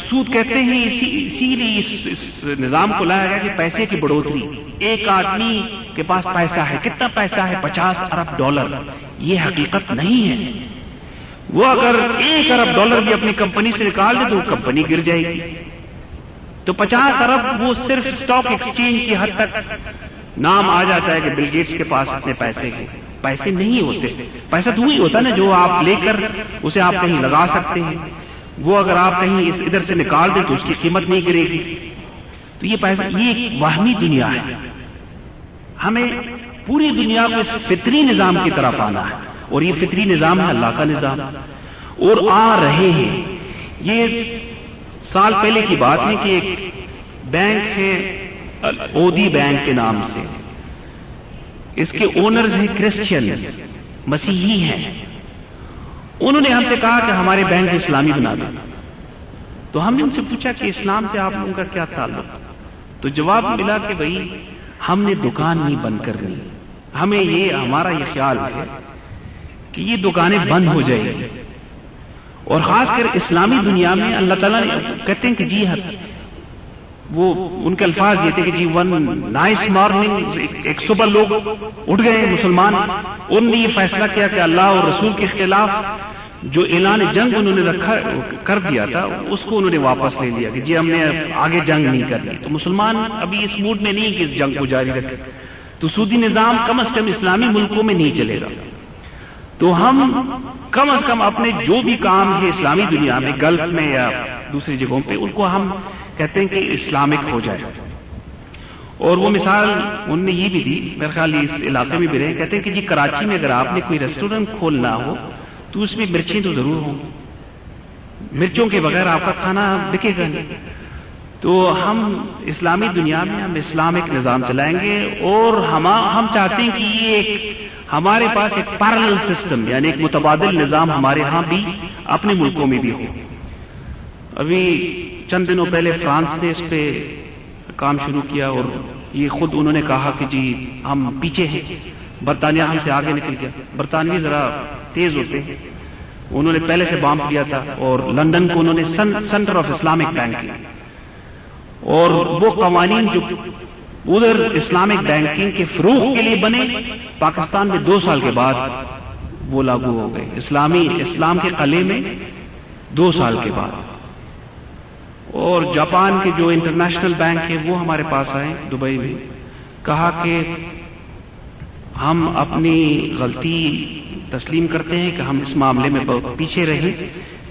سود کہتے ہیں، اسی لیے اس نظام کو لایا گیا کہ پیسے کی بڑھوتری۔ ایک آدمی کے پاس پیسہ ہے، کتنا پیسہ ہے؟ $50 ارب۔ یہ حقیقت نہیں ہے۔ وہ اگر $1 ارب بھی اپنی کمپنی سے نکال دے تو وہ کمپنی گر جائے گی۔ تو 50 ارب وہ صرف اسٹاک ایکسچینج کی حد تک نام آ جاتا ہے کہ بل گیٹس کے پاس اتنے پیسے ہیں۔ پیسے نہیں ہوتے، پیسہ تو وہی ہوتا ہے نا جو آپ لے کر اسے آپ کہیں لگا سکتے ہیں۔ وہ اگر آپ کہیں ادھر سے نکال دیں تو اس کی قیمت نہیں گرے گی۔ تو یہ پیسہ، یہ ایک وہمی دنیا ہے۔ ہمیں پوری دنیا کو اس فطری نظام کی طرف آنا ہے، اور یہ فطری نظام ہے اللہ کا نظام، اور آ رہے ہیں۔ یہ سال پہلے کی بات ہے کہ ایک بینک ہے اودی بینک کے نام سے، اس کے اونرز ہیں کرسچین، مسیحی ہیں۔ انہوں نے ہم سے کہا کہ ہمارے بینک اسلامی بنا دیں۔ تو ہم نے ان سے پوچھا کہ اسلام سے آپ لوگوں کا کیا تعلق؟ تو جواب ملا کہ بھائی ہم نے دکان نہیں بند کرنی، ہمیں ہمارا یہ خیال ہے کہ یہ دکانیں بند ہو جائیں گی، اور خاص کر اسلامی دنیا میں اللہ تعالیٰ نے کہتے ہیں کہ جی وہ ان کے الفاظ یہ تھے کہ جی ون نائس مارننگ، ایک صبح لوگ اٹھ گئے مسلمان، انہوں نے یہ فیصلہ کیا کہ اللہ اور رسول کے خلاف جو اعلان جنگ انہوں نے کر دیا تھا اس کو انہوں نے واپس لے لیا کہ جی ہم نے آگے جنگ نہیں کرنی۔ تو مسلمان ابھی اس موڈ میں نہیں کہ جنگ کو جاری رکھے، تو سودی نظام کم از کم اسلامی ملکوں میں نہیں چلے گا۔ تو ہم کم از کم اپنے جو بھی کام ہے اسلامی دنیا میں، گلف میں یا دوسری جگہوں پہ، ان کو ہم کہتے ہیں کہ اسلامک ہو جائے۔ اور وہ مثال انہوں نے یہ بھی دی، میرے خیال اس علاقے میں بھی رہے، کہتے ہیں کہ جی کراچی میں اگر آپ نے کوئی ریسٹورنٹ کھولنا ہو تو اس میں مرچیں تو ضرور ہوں، مرچوں کے بغیر آپ کا کھانا بکے گا نہیں۔ تو ہم اسلامی دنیا میں ہم اسلامک نظام چلائیں گے، اور ہم چاہتے ہیں کہ یہ ایک ہمارے پاس ایک پیرلل سسٹم، یعنی ایک متبادل نظام ہمارے ہاں بھی اپنے ملکوں میں بھی ہو۔ ابھی چند دنوں پہلے فرانس نے اس پہ کام شروع کیا، اور یہ خود انہوں نے کہا کہ جی ہم پیچھے ہیں، برطانیہ ہم سے آگے نکل گیا۔ برطانوی ذرا تیز ہوتے ہیں، انہوں نے پہلے سے بام کیا تھا، اور لندن کو انہوں نے سینٹر آف اسلامک بینک کیا، اور وہ قوانین جو ادھر اسلامک بینکنگ کے فروغ کے لیے بنے، پاکستان میں 2 سال کے بعد وہ لاگو ہو گئے، اسلام کے قلعے میں 2 سال کے بعد۔ اور جاپان کے جو انٹرنیشنل بینک ہے وہ ہمارے پاس آئے دبئی میں، کہا کہ ہم اپنی غلطی تسلیم کرتے ہیں کہ ہم اس معاملے میں پیچھے رہیں،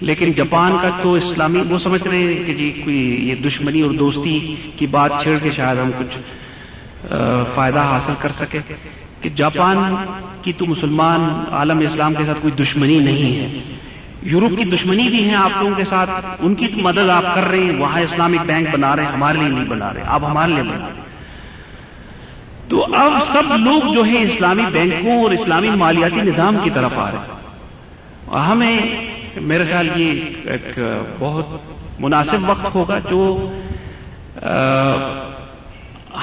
لیکن جاپان کا تو اسلامی وہ سمجھ رہے ہیں کہ جی کوئی یہ دشمنی اور دوستی کی بات چھیڑ کے شاید ہم کچھ فائدہ حاصل کر سکے، کہ جاپان کی تو مسلمان عالم اسلام کے ساتھ کوئی دشمنی نہیں ہے، یورپ کی دشمنی بھی ہے آپ لوگوں کے ساتھ، ان کی مدد آپ کر رہے ہیں، وہاں اسلامک بینک بنا رہے ہیں، ہمارے لیے نہیں بنا رہے، آپ ہمارے لیے بنا رہے ہیں۔ تو اب سب لوگ جو ہے اسلامی بینکوں اور اسلامی مالیاتی نظام کی طرف آ رہے ہیں، اور ہمیں میرے خیال یہ ایک بہت مناسب وقت ہوگا جو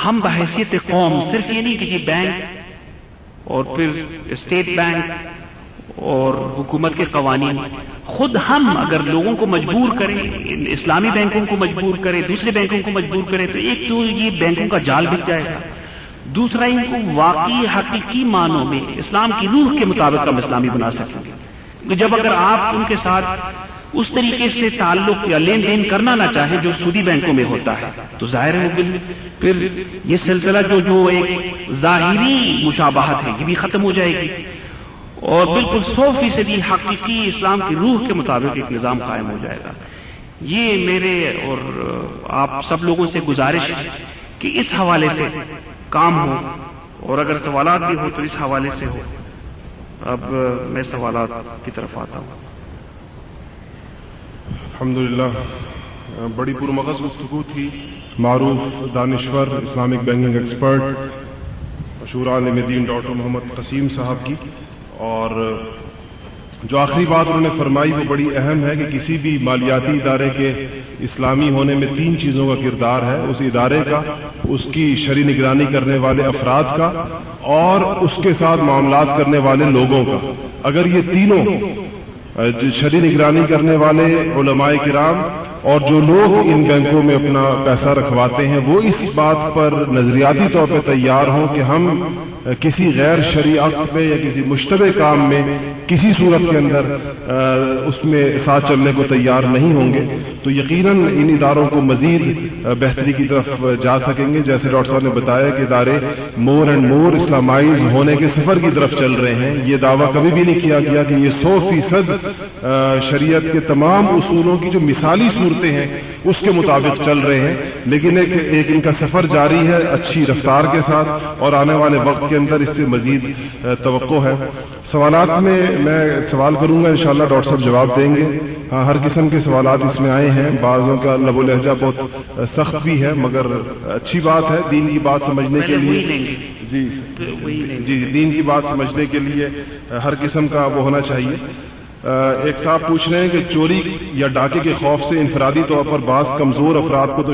ہم بحیثیت قوم صرف یہ نہیں کہ یہ بینک اور پھر اسٹیٹ بینک اور حکومت کے قوانین، خود ہم اگر لوگوں کو مجبور کریں، اسلامی بینکوں کو مجبور کریں، دوسرے بینکوں کو مجبور کریں، تو ایک تو یہ بینکوں کا جال بک جائے گا، دوسرا ان کو واقعی حقیقی معنوں میں اسلام کی روح کے مطابق ہم اسلامی بنا سکیں گے۔ جب اگر آپ ان کے ساتھ اس طریقے سے تعلق یا لین دین کرنا نہ چاہیں جو سودی بینکوں میں ہوتا ہے، تو ظاہر ہے پھر یہ سلسلہ جو ایک ظاہری مشابہت ہے یہ بھی ختم ہو جائے گی، اور بالکل 100% حقیقی اسلام کی روح کے مطابق ایک نظام قائم ہو جائے گا۔ یہ میرے اور آپ سب لوگوں سے گزارش ہے کہ اس حوالے سے کام ہو، اور اگر سوالات بھی ہو تو اس حوالے سے ہو۔ اب میں سوالات کی طرف آتا ہوں۔ الحمدللہ بڑی پرمغز گفتگو تھی معروف دانشور اسلامک بینکنگ ایکسپرٹ مشہور عالم دین ڈاکٹر محمد قسیم صاحب کی، اور جو آخری بات انہوں نے فرمائی وہ بڑی اہم ہے کہ کسی بھی مالیاتی ادارے کے اسلامی ہونے میں 3 چیزوں کا کردار ہے، اس ادارے کا، اس کی شرعی نگرانی کرنے والے افراد کا، اور اس کے ساتھ معاملات کرنے والے لوگوں کا۔ اگر یہ تینوں شرعی نگرانی کرنے والے علماء کرام اور جو لوگ ان بینکوں میں اپنا پیسہ رکھواتے ہیں وہ اس بات پر نظریاتی طور پہ تیار ہوں کہ ہم کسی غیر شرعی عقد پہ یا کسی مشتبہ کام میں کسی صورت کے اندر اس میں ساتھ چلنے کو تیار نہیں ہوں گے، تو یقیناً ان اداروں کو مزید بہتری کی طرف جا سکیں گے۔ جیسے ڈاکٹر صاحب نے بتایا کہ ادارے مور اینڈ مور اسلامائز ہونے کے سفر کی طرف چل رہے ہیں۔ یہ دعویٰ کبھی بھی نہیں کیا گیا کہ یہ 100% شریعت کے تمام اصولوں کی جو مثالی صورتیں ہیں اس کے مطابق چل رہے ہیں، لیکن ایک ان کا سفر جاری ہے اچھی رفتار کے ساتھ، اور آنے والے وقت کے اندر اس سے مزید توقع ہے۔ سوالات میں سوال کروں گا، انشاءاللہ ڈاکٹر صاحب جواب دیں گے۔ ہاں، ہر قسم کے سوالات اس میں آئے ہیں، بعضوں کا لب و لہجہ بہت سخت بھی ہے، مگر اچھی بات ہے دین کی بات سمجھنے کے لیے۔ جی دین کی بات سمجھنے کے لیے ہر قسم کا وہ ہونا چاہیے۔ ایک صاحب پوچھ رہے ہیں کہ چوری یا ڈاکے کے خوف سے انفرادی طور پر بعض کمزور افراد کو تو